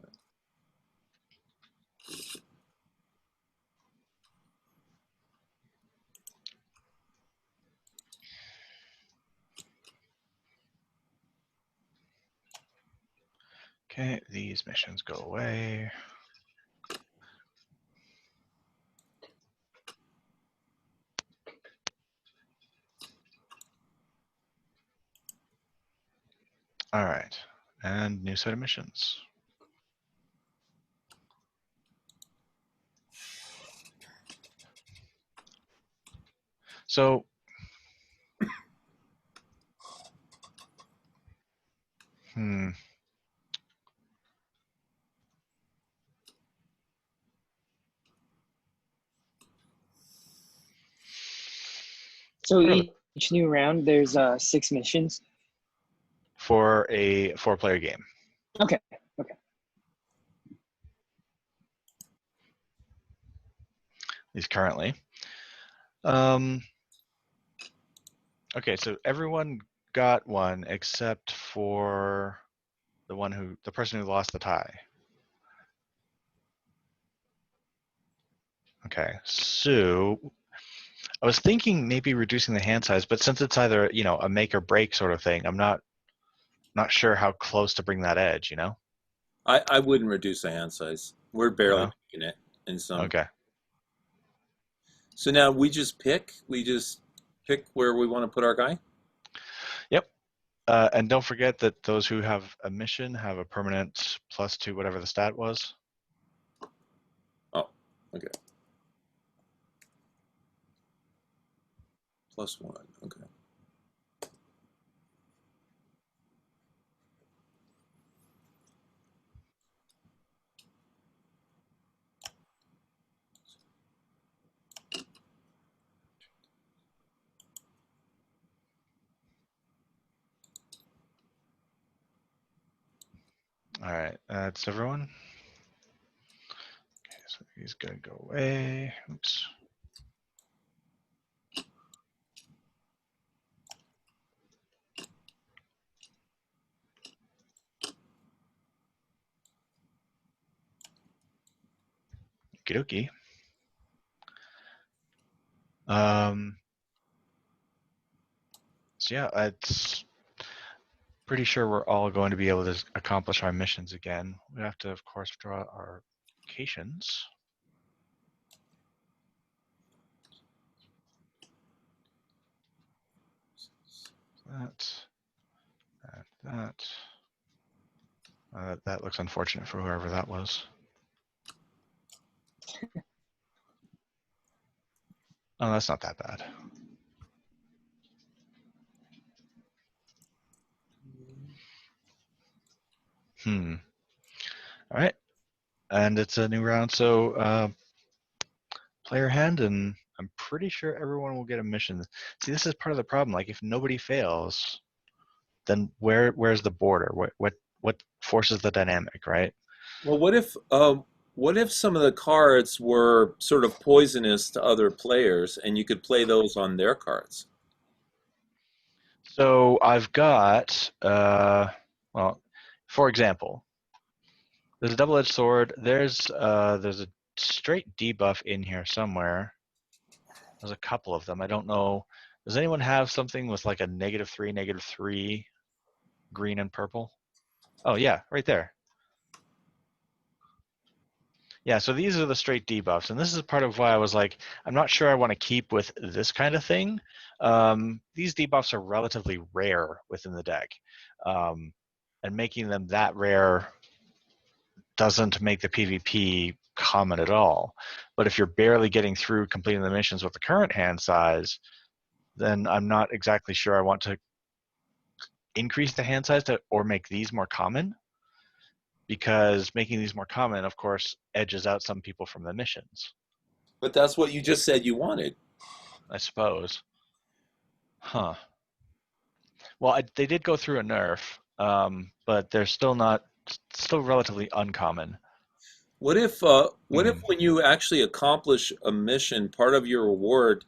Okay, these missions go away. All right, and new set of missions. So, So what are the- each new round, there's 6 missions. for a 4-player game. Okay. Okay. At least currently. Okay, so everyone got one except for the person who lost the tie. Okay, so I was thinking maybe reducing the hand size, but since it's either, you know, a make or break sort of thing, I'm not sure how close to bring that edge, you know? I wouldn't reduce the hand size. We're barely No? making it in some. Okay. So now we just pick. We just pick where we want to put our guy. Yep. And don't forget that those who have a mission have a permanent +2, whatever the stat was. Oh, okay. +1. Okay. All right, that's everyone. Okay, so he's gonna go away. Oops. Okie dokie. So yeah, it's pretty sure we're all going to be able to accomplish our missions again. We have to, of course, draw our locations. That. That looks unfortunate for whoever that was. Oh, that's not that bad. All right, and it's a new round, so player hand, and I'm pretty sure everyone will get a mission. See, this is part of the problem. Like, if nobody fails, then where's the border? What forces the dynamic, right? Well, what if some of the cards were sort of poisonous to other players, and you could play those on their cards? So I've got, well, for example, there's a double-edged sword. There's a straight debuff in here somewhere. There's a couple of them. I don't know. Does anyone have something with like a -3 green and purple? Oh yeah, right there. Yeah, so these are the straight debuffs, and this is part of why I was like, I'm not sure I want to keep with this kind of thing. These debuffs are relatively rare within the deck, and making them that rare doesn't make the PvP common at all. But if you're barely getting through completing the missions with the current hand size, then I'm not exactly sure I want to increase the hand size or make these more common, because making these more common, of course, edges out some people from the missions, But that's what you just said you wanted. I suppose. Huh. Well, they did go through a nerf, but they're still relatively uncommon. What if when you actually accomplish a mission, part of your reward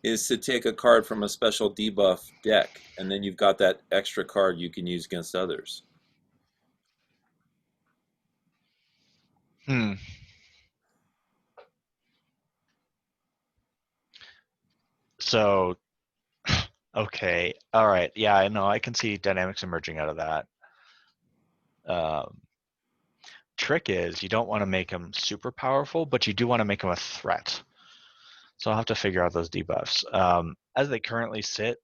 is to take a card from a special debuff deck, and then you've got that extra card you can use against others? Hmm. So, okay, all right, yeah, I know. I can see dynamics emerging out of that. Trick is you don't want to make them super powerful, but you do want to make them a threat. So I'll have to figure out those debuffs. As they currently sit,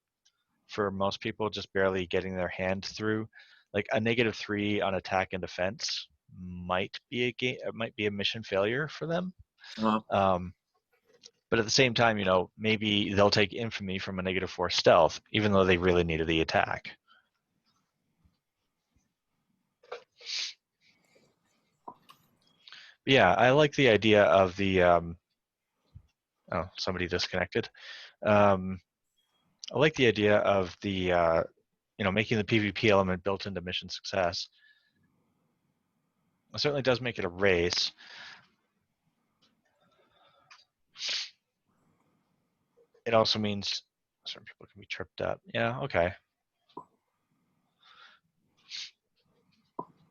for most people, just barely getting their hand through, like a -3 on attack and defense might be a mission failure for them. But at the same time, maybe they'll take infamy from a -4 stealth, even though they really needed the attack. Yeah, I like the idea of the. Oh, somebody disconnected. I like the idea of the, making the PvP element built into mission success. It certainly does make it a race. It also means certain people can be tripped up. Yeah, okay.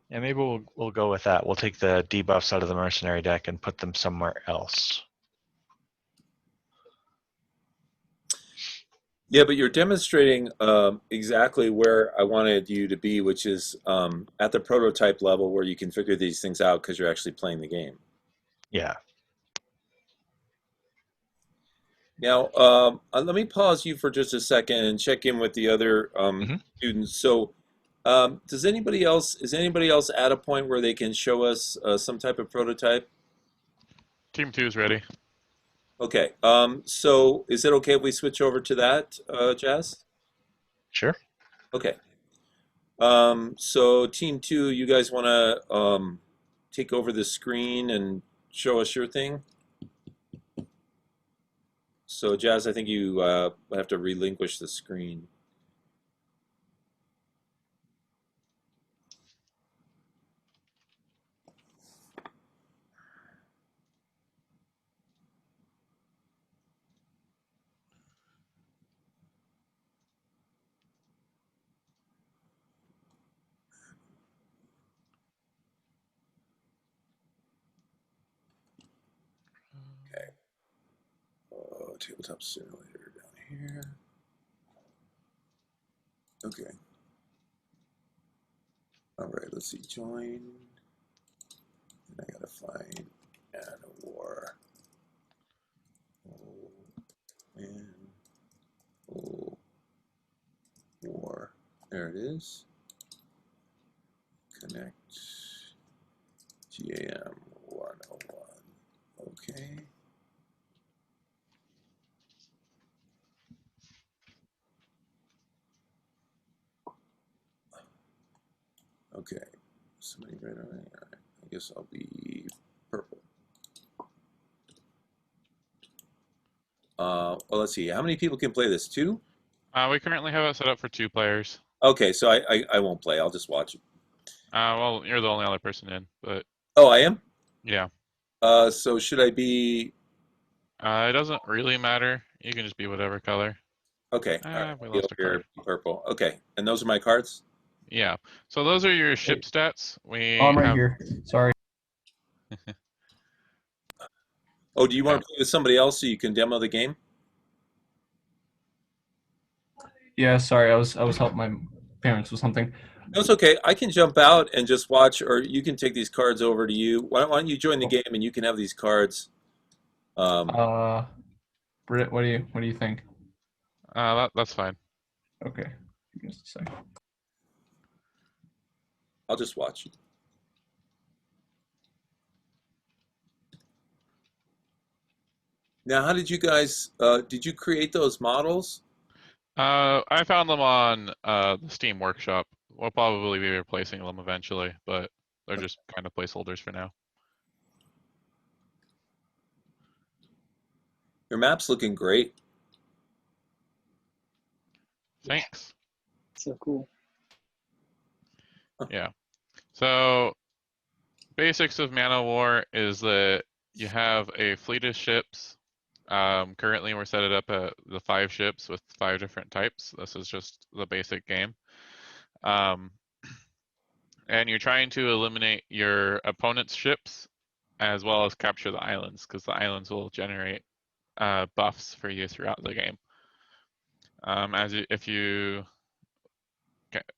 Yeah, maybe we'll go with that. We'll take the debuffs out of the mercenary deck and put them somewhere else. Yeah, but you're demonstrating exactly where I wanted you to be, which is at the prototype level where you can figure these things out because you're actually playing the game. Yeah. Now, let me pause you for just a second and check in with the other students. So, is anybody else at a point where they can show us some type of prototype? Team 2 is ready. Okay. So is it okay if we switch over to that, Jazz? Sure. Okay. So Team 2, you guys want to take over the screen and show us your thing? So Jazz, I think you have to relinquish the screen. Okay. Tabletop simulator down here. Okay. All right, let's see. Join. And I gotta find add a war. Oh, and oh, war. There it is. Connect. gam101. Okay. Okay. Somebody red on it. All right. I guess I'll be purple. Well, let's see. How many people can play this? 2? We currently have it set up for 2 players. Okay, so I won't play. I'll just watch it. Well, you're the only other person in, but Oh, I am? yeah. So should I be... It doesn't really matter. You can just be whatever color. Okay, all right. We I'll be lost over a card. here, purple. Okay, and those are my cards? Yeah. So those are your ship stats. Oh, I'm right have here. Sorry. Oh, do you want to play with somebody else so you can demo the game? Yeah, sorry. I was helping my parents with something. No, it's okay. I can jump out and just watch, or you can take these cards over to you. Why don't you join the game and you can have these cards? Britt, what do you think? that's fine. Okay. Give me just a second. I'll just watch. Now, how did you guys, did you create those models? I found them on the Steam Workshop. We'll probably be replacing them eventually, but they're just kind of placeholders for now. Your map's looking great. Thanks. So cool. Yeah. So basics of Man of War is that you have a fleet of ships. Currently, we're set it up at the 5 ships with 5 different types. This is just the basic game. And you're trying to eliminate your opponent's ships as well as capture the islands, because the islands will generate buffs for you throughout the game. If you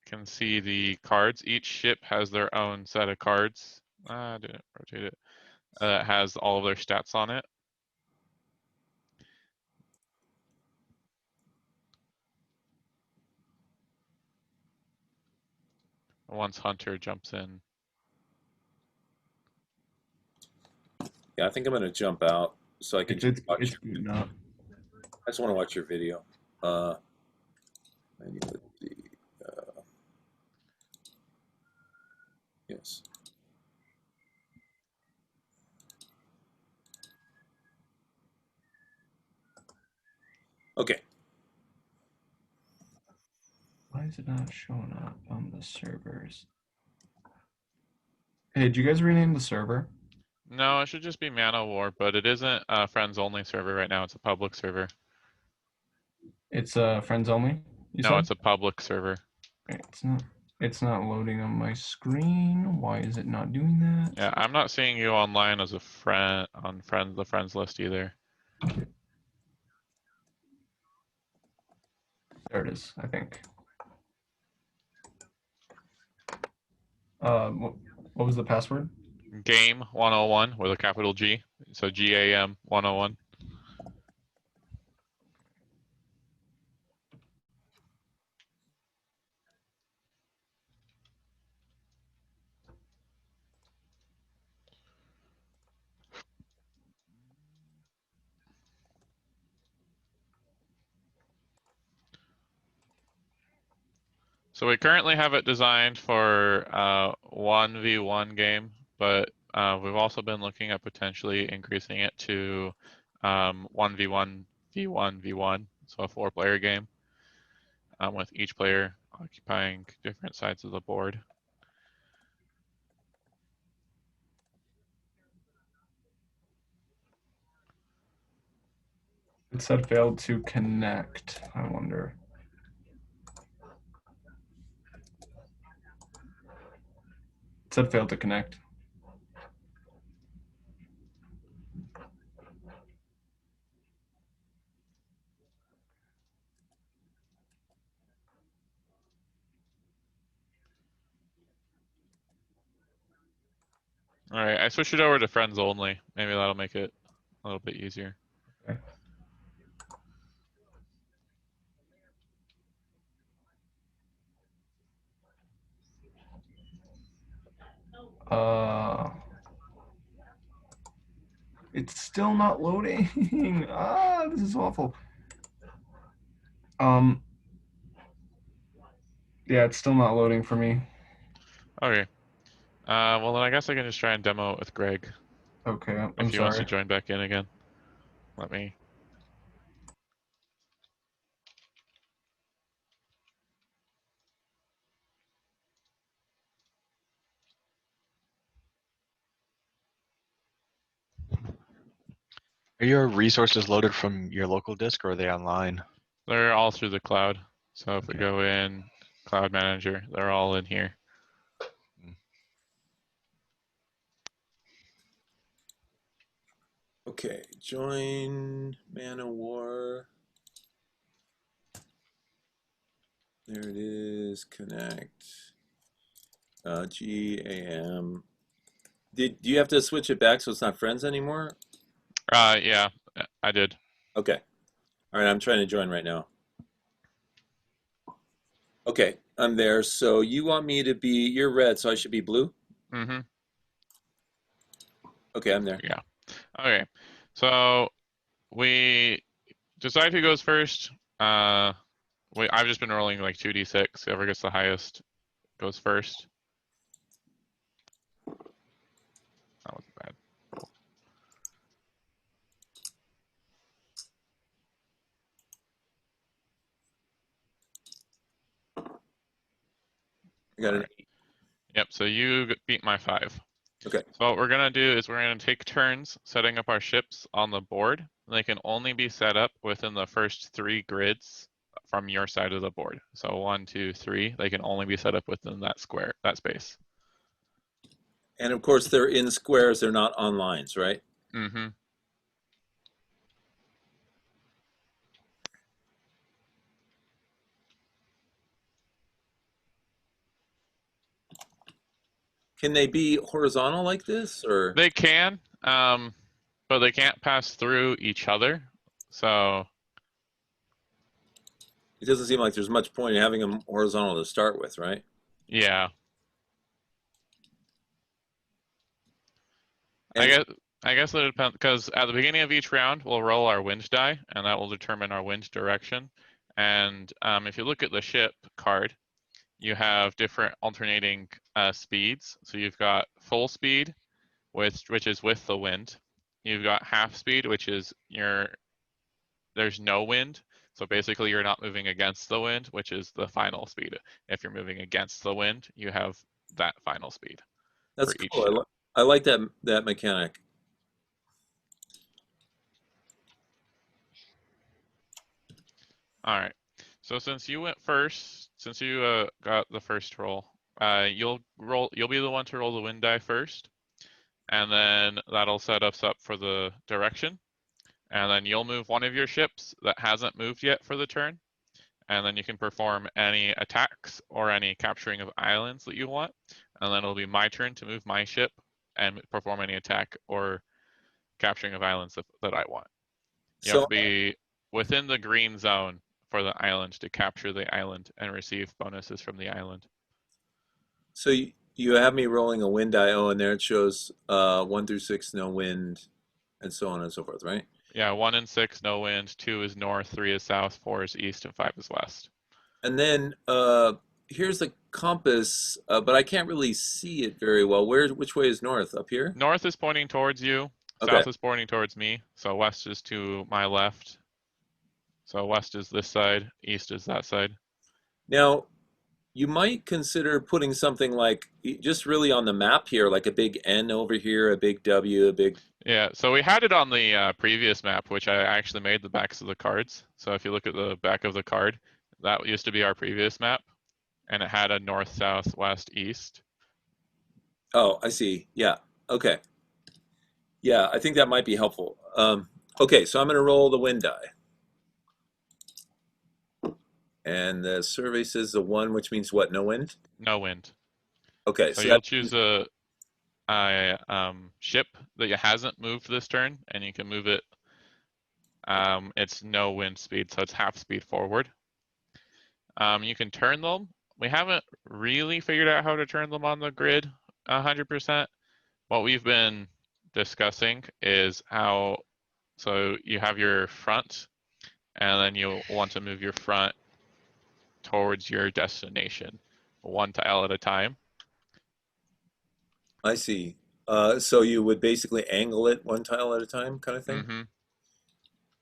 can see the cards, each ship has their own set of cards. I didn't rotate it. It has all of their stats on it. Once Hunter jumps in. Yeah, I think I'm gonna jump out so I can just watch. It's booting up. I just want to watch your video. I need to see. Yes. Okay. Why is it not showing up on the servers? Hey, did you guys rename the server? No, it should just be Man of War, but it isn't a friends only server right now. It's a public server. It's friends only. You No, said? it's a public server. Okay, it's not loading on my screen. Why is it not doing that? Yeah, I'm not seeing you online as a friend on the friends list either. There it is, I think. What was the password? Game 101 with a capital G. So GAM 101. So we currently have it designed for 1v1 game, but we've also been looking at potentially increasing it to 1v1, v1, v1, so a 4-player game with each player occupying different sides of the board. It said failed to connect. I wonder. It said failed to connect. All right, I switched it over to friends only. Maybe that'll make it a little bit easier. Okay. It's still not loading. This is awful. Yeah, it's still not loading for me. Okay. Well, then I guess I can just try and demo it with Greg Okay, I'm if he wants to sorry. join back in again. Let me. Are your resources loaded from your local disk or are they online? They're all through the cloud. So if we Okay. go in Cloud Manager, they're all in here. Okay. Join Man of War. There it is. Connect. GAM. Do you have to switch it back so it's not friends anymore? Yeah, I did. Okay. All right. I'm trying to join right now. Okay. I'm there. So you want me to be, you're red, so I should be blue? Mm-hmm. Okay. I'm there. Yeah. Okay. So we decide who goes first. I've just been rolling like 2d6. Whoever gets the highest goes first. That wasn't bad. Cool. I got an Alright. Yep, so you beat my 5. Okay. So what we're gonna do is we're gonna take turns setting up our ships on the board. They can only be set up within the first 3 grids from your side of the board. So 1, 2, 3. They can only be set up within that square, that space. And of course, they're in squares. They're not on lines, right? Mm-hmm. Can they be horizontal like this, or? They can, but they can't pass through each other. So It doesn't seem like there's much point in having them horizontal to start with, right? yeah, And I guess it depends because at the beginning of each round we'll roll our wind die, and that will determine our wind direction. And if you look at the ship card, you have different alternating speeds. So you've got full speed, which is with the wind. You've got half speed, which is there's no wind. So basically you're not moving against the wind, which is the final speed. If you're moving against the wind, you have that final speed. that's for each cool. ship. I like that mechanic. All right. So since you went first, since you got the first roll, you'll be the one to roll the wind die first, and then that'll set us up for the direction. And then you'll move one of your ships that hasn't moved yet for the turn, and then you can perform any attacks or any capturing of islands that you want. And then it'll be my turn to move my ship and perform any attack or capturing of islands that I want. You have So to be within the green zone for the island to capture the island and receive bonuses from the island. So you have me rolling a wind die. Oh, and there it shows 1 through 6, no wind, and so on and so forth, right? Yeah, 1 and 6, no wind. 2 is north, 3 is south, 4 is east, and 5 is west. And then here's the compass, but I can't really see it very well. Which way is north? Up here? North is pointing towards you. Okay. South is pointing towards me. So west is to my left. So west is this side. East is that side. Now, you might consider putting something like just really on the map here, like a big N over here, a big W, a big. Yeah, so we had it on the previous map, which I actually made the backs of the cards. So if you look at the back of the card, that used to be our previous map, and it had a north, south, west, east. Oh, I see. Yeah. Okay. Yeah, I think that might be helpful. Okay, so I'm going to roll the wind die. And the survey says the 1, which means what? No wind? No wind. Okay, So so you'll choose a ship that hasn't moved this turn, and you can move it. It's no wind speed, so it's half speed forward. You can turn them. We haven't really figured out how to turn them on the grid 100%. What we've been discussing is how, so you have your front, and then you want to move your front towards your destination, 1 tile at a time. I see. So you would basically angle it 1 tile at a time, kind of thing? Mm-hmm.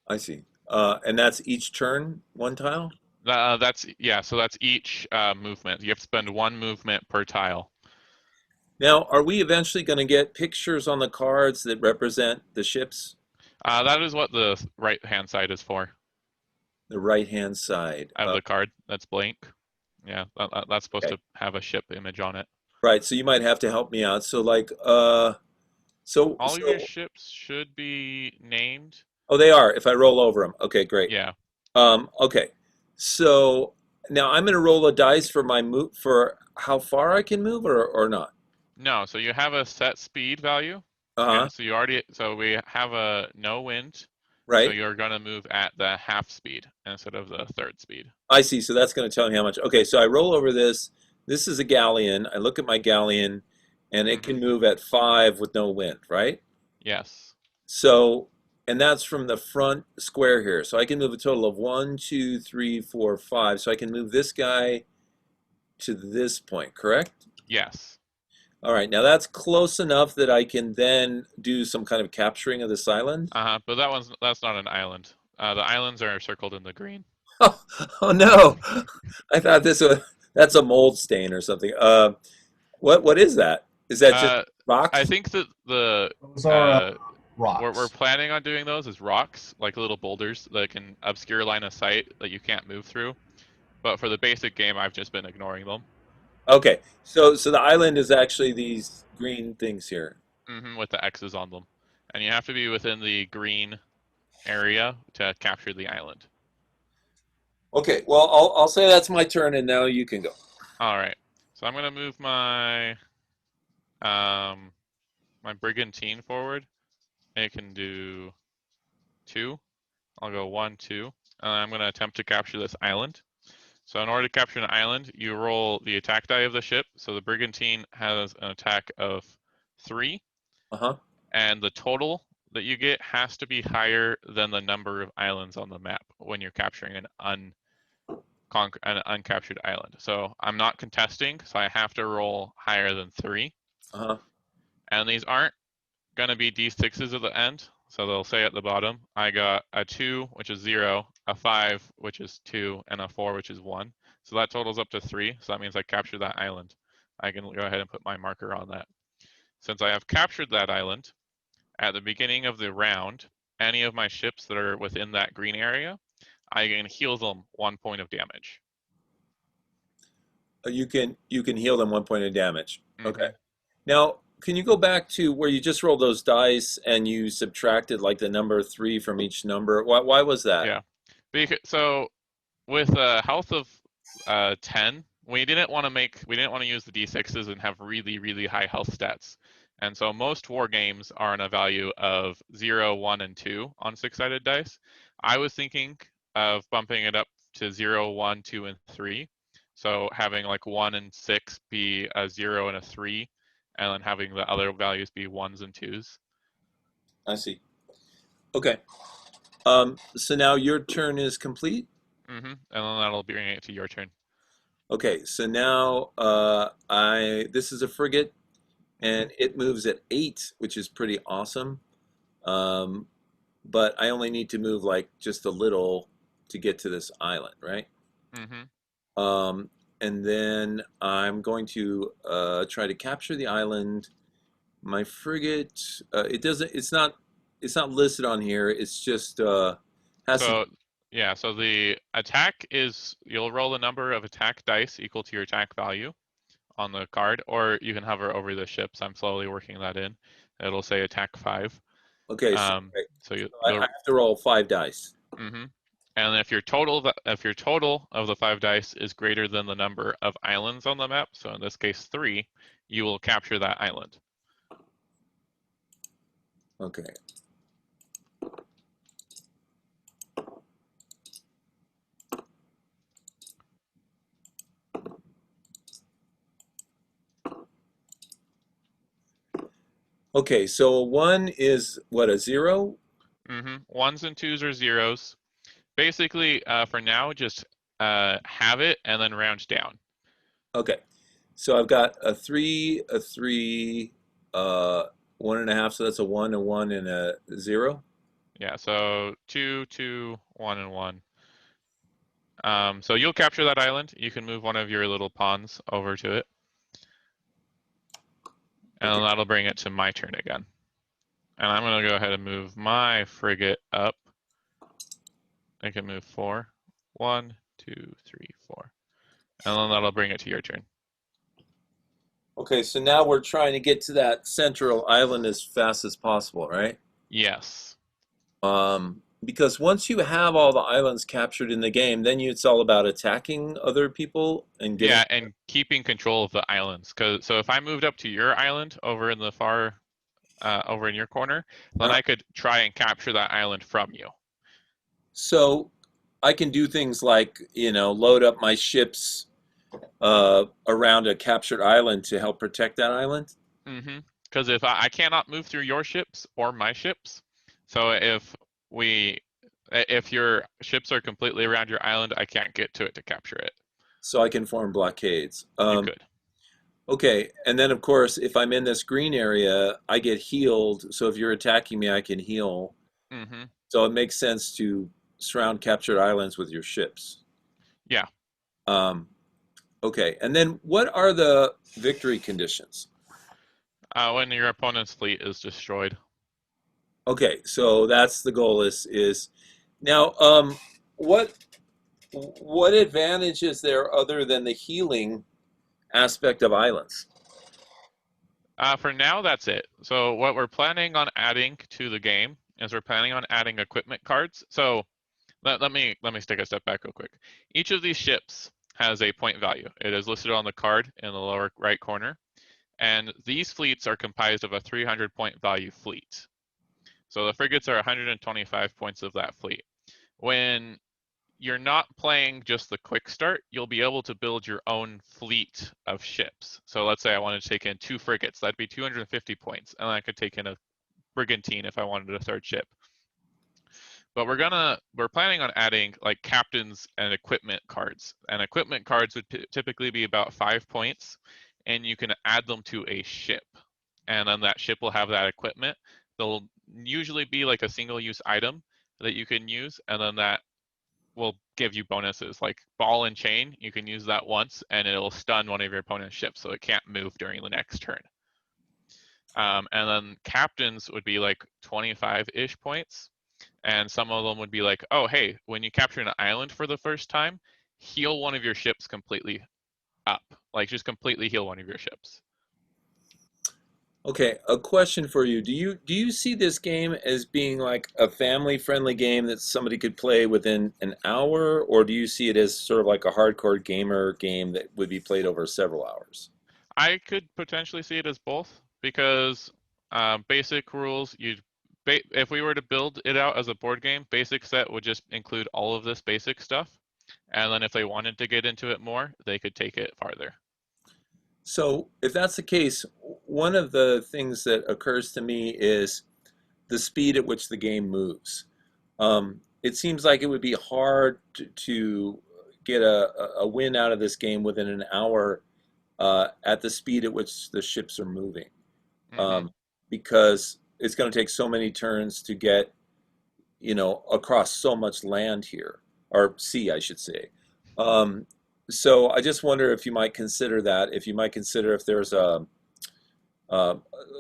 I see. And that's each turn 1 tile? Yeah, so that's each movement. You have to spend 1 movement per tile. Now, are we eventually going to get pictures on the cards that represent the ships? That is what the right-hand side is for. The right-hand side of the card that's blank. Yeah, that's supposed Okay. to have a ship image on it. Right, so you might have to help me out. So like, All of your ships should be named. Oh, they are, if I roll over them. Okay, great. Yeah. Okay, so now I'm going to roll a dice for my move, for how far I can move or not? No, so you have a set speed value. Uh-huh, Yeah, so we have a no wind. right. So you're gonna move at the half speed instead of the third speed. I see, so that's going to tell me how much. Okay, so I roll over this. This is a galleon. I look at my galleon, and it can move at 5 with no wind, right? Yes. So and that's from the front square here. So I can move a total of 1, 2, 3, 4, 5. So I can move this guy to this point, correct? Yes. All right, now that's close enough that I can then do some kind of capturing of this island. But that's not an island. The islands are circled in the green. Oh no! I thought that's a mold stain or something. What is that? Is that just rocks? I think that the Those are what we're rocks. planning on doing those is rocks, like little boulders that can obscure line of sight that you can't move through. But for the basic game, I've just been ignoring them. Okay, so the island is actually these green things here. With the X's on them. And you have to be within the green area to capture the island. Okay, well I'll say that's my turn, and now you can go. All right. So I'm gonna move my my brigantine forward. It can do 2. I'll go 1, 2, and I'm gonna attempt to capture this island. So in order to capture an island, you roll the attack die of the ship. So the brigantine has an attack of 3, Uh-huh. and the total that you get has to be higher than the number of islands on the map when you're capturing an uncaptured island. So I'm not contesting, so I have to roll higher than 3. Uh-huh. And these aren't going to be d6s at the end. So they'll say at the bottom, I got a 2, which is 0, a 5, which is 2, and a 4, which is 1. So that totals up to 3. So that means I captured that island. I can go ahead and put my marker on that. Since I have captured that island, at the beginning of the round, any of my ships that are within that green area, I can heal them 1 point of damage. You can heal them 1 point of damage. Mhm. Okay. Now, can you go back to where you just rolled those dice and you subtracted like the number 3 from each number? Why was that? Yeah. So with a health of 10, we didn't want to use the d6s and have really, really high health stats. And so most war games are on a value of 0, 1, and 2 on 6-sided dice. I was thinking of bumping it up to 0, 1, 2, and 3. So having like 1 and 6 be a 0 and a 3, and then having the other values be 1s and 2s. I see. Okay. So now your turn is complete? And then that'll bring it to your turn. Okay, so now this is a frigate, and it moves at 8, which is pretty awesome. But I only need to move like just a little to get to this island, right? And then I'm going to try to capture the island. My frigate, it's not listed on here. It's just So the attack is, you'll roll the number of attack dice equal to your attack value on the card, or you can hover over the ships. I'm slowly working that in. It'll say attack 5. Okay, so I have to roll 5 dice. And if your total of the 5 dice is greater than the number of islands on the map, so in this case 3, you will capture that island. Okay. Okay, so 1 is what, a 0? 1s and 2s are 0s. Basically, for now, just have it and then round down. Okay, so I've got a 3, 1.5, so that's a 1, a 1, and a 0. Yeah, so 2, 2, 1, and 1. So you'll capture that island. You can move one of your little pawns over to it. And Okay. that'll bring it to my turn again. And I'm going to go ahead and move my frigate up. I can move 4. 1, 2, 3, 4. And then that'll bring it to your turn. Okay, so now we're trying to get to that central island as fast as possible, right? Yes. Because once you have all the islands captured in the game, then it's all about attacking other people and getting... Yeah, and keeping control of the islands. So if I moved up to your island over in the far, over in your corner, then I could try and capture that island from you. So I can do things like, load up my ships around a captured island to help protect that island? Because if I cannot move through your ships or my ships, So if your ships are completely around your island, I can't get to it to capture it. So I can form blockades. You could. Okay, and then of course, if I'm in this green area, I get healed. So if you're attacking me, I can heal. Mm-hmm. So it makes sense to surround captured islands with your ships. Yeah. Um, okay, and then what are the victory conditions? When your opponent's fleet is destroyed. Okay, so that's the goal is now what advantage is there other than the healing aspect of islands? For now, that's it. So what we're planning on adding to the game is we're planning on adding equipment cards. So let me take a step back real quick. Each of these ships has a point value. It is listed on the card in the lower right corner. And these fleets are comprised of a 300 point value fleet. So the frigates are 125 points of that fleet. When you're not playing just the quick start, you'll be able to build your own fleet of ships. So let's say I wanted to take in 2 frigates, that'd be 250 points, and I could take in a brigantine if I wanted a 3rd ship. But we're planning on adding like captains and equipment cards. And equipment cards would typically be about 5 points, and you can add them to a ship. And then that ship will have that equipment. They'll usually be like a single-use item that you can use, and then that will give you bonuses like ball and chain. You can use that once and it'll stun one of your opponent's ships so it can't move during the next turn. And then captains would be like 25-ish points. And some of them would be like, oh, hey, when you capture an island for the first time, heal one of your ships completely up. Like just completely heal one of your ships. Okay, a question for you. Do you see this game as being like a family-friendly game that somebody could play within an hour, or do you see it as sort of like a hardcore gamer game that would be played over several hours? I could potentially see it as both because basic rules, if we were to build it out as a board game, basic set would just include all of this basic stuff. And then if they wanted to get into it more, they could take it farther. So if that's the case, one of the things that occurs to me is the speed at which the game moves. It seems like it would be hard to get a win out of this game within an hour at the speed at which the ships are moving, Mm-hmm. because it's going to take so many turns to get, across so much land here, or sea, I should say. Um, so I just wonder if you might consider that, if you might consider if there's uh,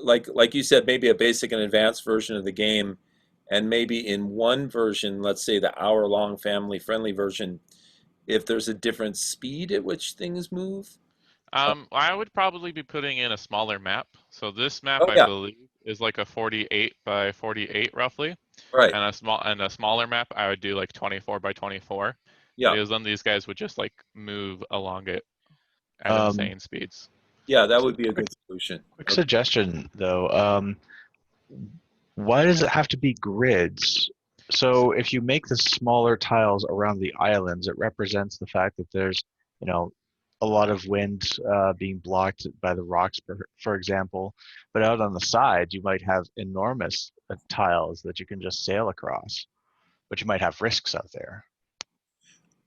like you said, maybe a basic and advanced version of the game, and maybe in one version, let's say the hour-long family-friendly version, if there's a different speed at which things move. I would probably be putting in a smaller map. So this map, Oh I yeah, believe, is like a 48 by 48 roughly, right. and a smaller map, I would do like 24 by 24, Yeah, because then these guys would just like move along it at Um, insane speeds. yeah, that so would be a quick, good solution. quick Okay. suggestion though. Why does it have to be grids? So if you make the smaller tiles around the islands, it represents the fact that there's, you know, a lot of wind being blocked by the rocks, for example. But out on the side, you might have enormous tiles that you can just sail across, but you might have risks out there.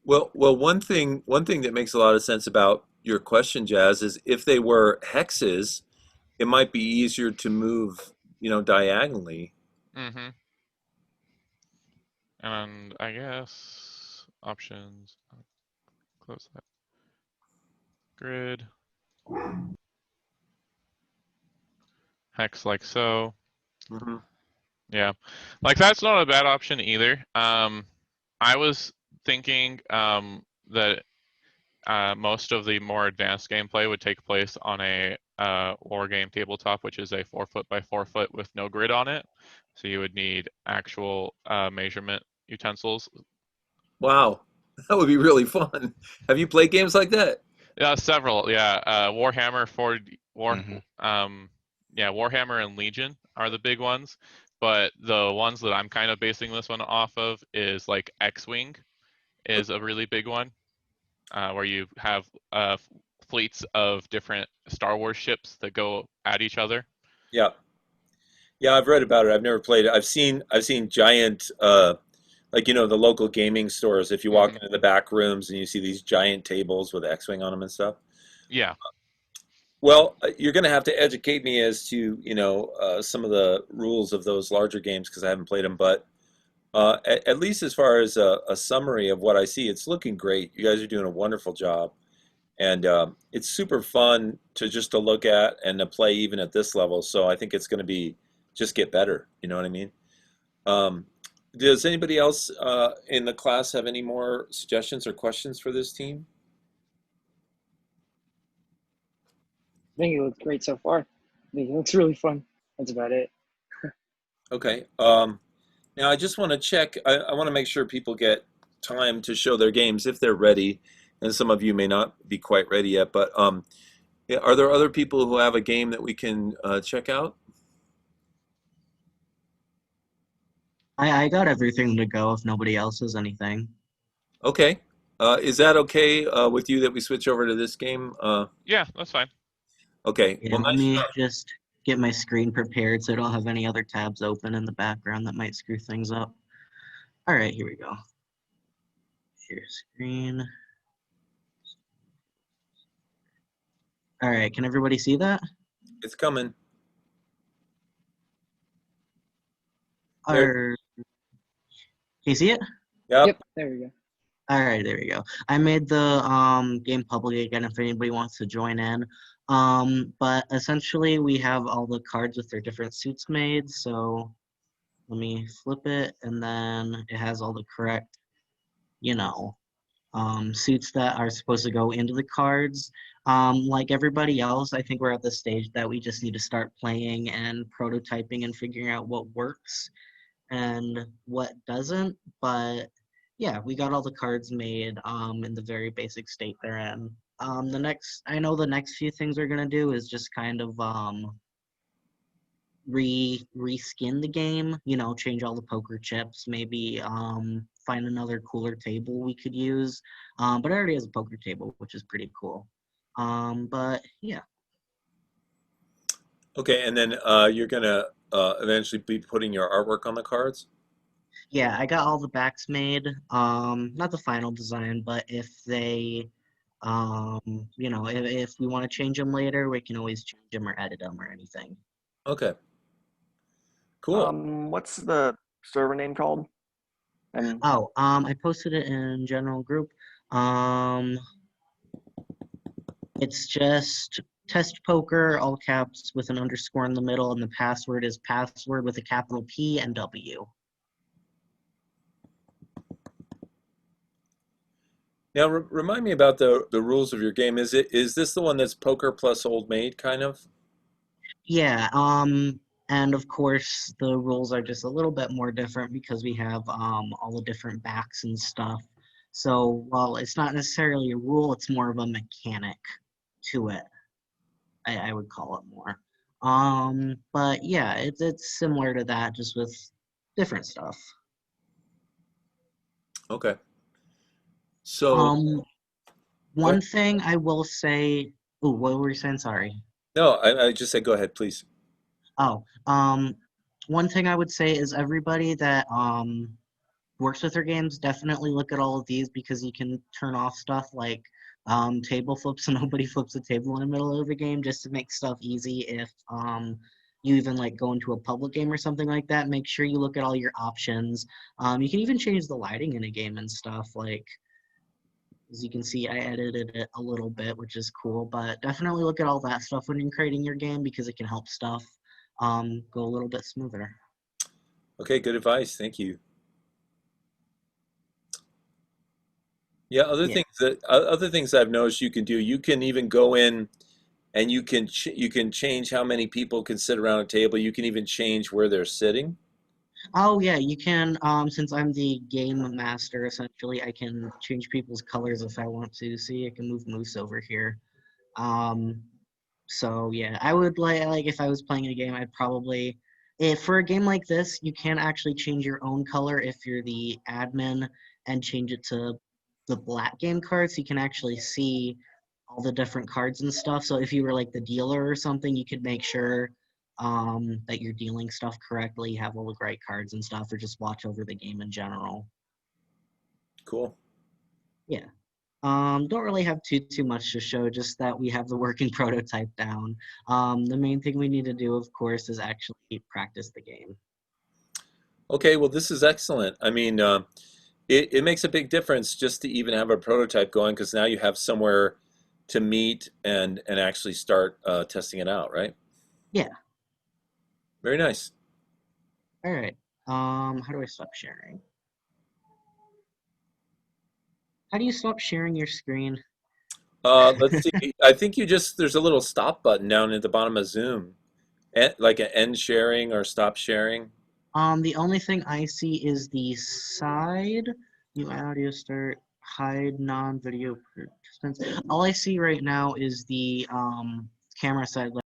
Well, one thing that makes a lot of sense about your question, Jazz, is if they were hexes, it might be easier to move, diagonally. Mm-hmm. And I guess options, close that grid, hex like so. Hmm. Yeah, like that's not a bad option either. I was thinking that most of the more advanced gameplay would take place on a war game tabletop, which is a 4 foot by 4 foot with no grid on it. So you would need actual measurement utensils. Wow, that would be really fun. Have you played games like that? Yeah, several. Yeah, Warhammer for War. Hmm. Um, yeah, Warhammer and Legion are the big ones, but the ones that I'm kind of basing this one off of is like X-Wing is a really big one, where you have fleets of different Star Wars ships that go at each other. Yeah. Yeah, I've read about it. I've never played it. I've seen giant like the local gaming stores. If you walk Mhm. into the back rooms and you see these giant tables with X-wing on them and stuff. Yeah. Well, you're going to have to educate me as to some of the rules of those larger games because I haven't played them. But at least as far as a summary of what I see, it's looking great. You guys are doing a wonderful job, and it's super fun to look at and to play even at this level. So I think it's going to be just get better. You know what I mean? Um, does anybody else in the class have any more suggestions or questions for this team? I think it looks great so far. I think it looks really fun. That's about it. Okay. Now I just want to check. I want to make sure people get time to show their games if they're ready, and some of you may not be quite ready yet. But yeah, are there other people who have a game that we can check out? I got everything to go if nobody else has anything. Okay. Is that okay with you that we switch over to this game? Yeah, that's fine. Okay. Yeah, Well, let nice me job. just get my screen prepared so I don't have any other tabs open in the background that might screw things up. All right, here we go. Share screen. All right, can everybody see that? It's coming. There. Or can you see it? Yep. Yep, there we go. All right, there we go. I made the game public again if anybody wants to join in. But essentially we have all the cards with their different suits made. So let me flip it, and then it has all the correct, you know, suits that are supposed to go into the cards. Like everybody else, I think we're at the stage that we just need to start playing and prototyping and figuring out what works and what doesn't. But yeah, we got all the cards made in the very basic state they're in. I know the next few things we're gonna do is just kind of reskin the game, change all the poker chips, maybe find another cooler table we could use. But it already has a poker table, which is pretty cool. But yeah. Okay. And then you're gonna eventually be putting your artwork on the cards. Yeah, I got all the backs made. Not the final design, but if they if we want to change them later, we can always change them or edit them or anything. Okay. Cool. What's the server name called? And Oh, I posted it in general group. Um, It's just test poker, all caps with an underscore in the middle, and the password is password with a capital P and W. Now remind me about the rules of your game. Is this the one that's poker plus old maid kind of? Yeah, and of course the rules are just a little bit more different because we have all the different backs and stuff. So while it's not necessarily a rule, it's more of a mechanic to it. I would call it more. But yeah, it's similar to that, just with different stuff. Okay. So Um, go One ahead. thing I will say. Oh, what were you saying? Sorry. No, I just said go ahead, please. Oh, one thing I would say is everybody that works with their games, definitely look at all of these because you can turn off stuff like table flips so nobody flips a table in the middle of the game just to make stuff easy if you even like go into a public game or something like that. Make sure you look at all your options. You can even change the lighting in a game and stuff. Like as you can see, I edited it a little bit, which is cool, but definitely look at all that stuff when you're creating your game because it can help stuff go a little bit smoother. Okay, good advice. Thank you. Yeah, Yeah. other things I've noticed you can do. You can even go in and you can change how many people can sit around a table. You can even change where they're sitting. Oh yeah, you can. Since I'm the game master, essentially, I can change people's colors if I want to. See, I can move Moose over here. Um, so yeah, I would like if I was playing a game, I'd probably if for a game like this, you can actually change your own color if you're the admin and change it to the black game cards. So you can actually see all the different cards and stuff. So if you were like the dealer or something, you could make sure that you're dealing stuff correctly, have all the right cards and stuff, or just watch over the game in general. Cool. Yeah. Don't really have too much to show, just that we have the working prototype down. The main thing we need to do, of course, is actually practice the game. Okay, well, this is excellent. I mean, it makes a big difference just to even have a prototype going, because now you have somewhere to meet and actually start testing it out, right? Yeah. Very nice. All right. How do I stop sharing? How do you stop sharing your screen? Let's see. I think there's a little stop button down at the bottom of Zoom, like an end sharing or stop sharing. The only thing I see is the side, new audio start, hide non-video participants. All I see right now is the camera side.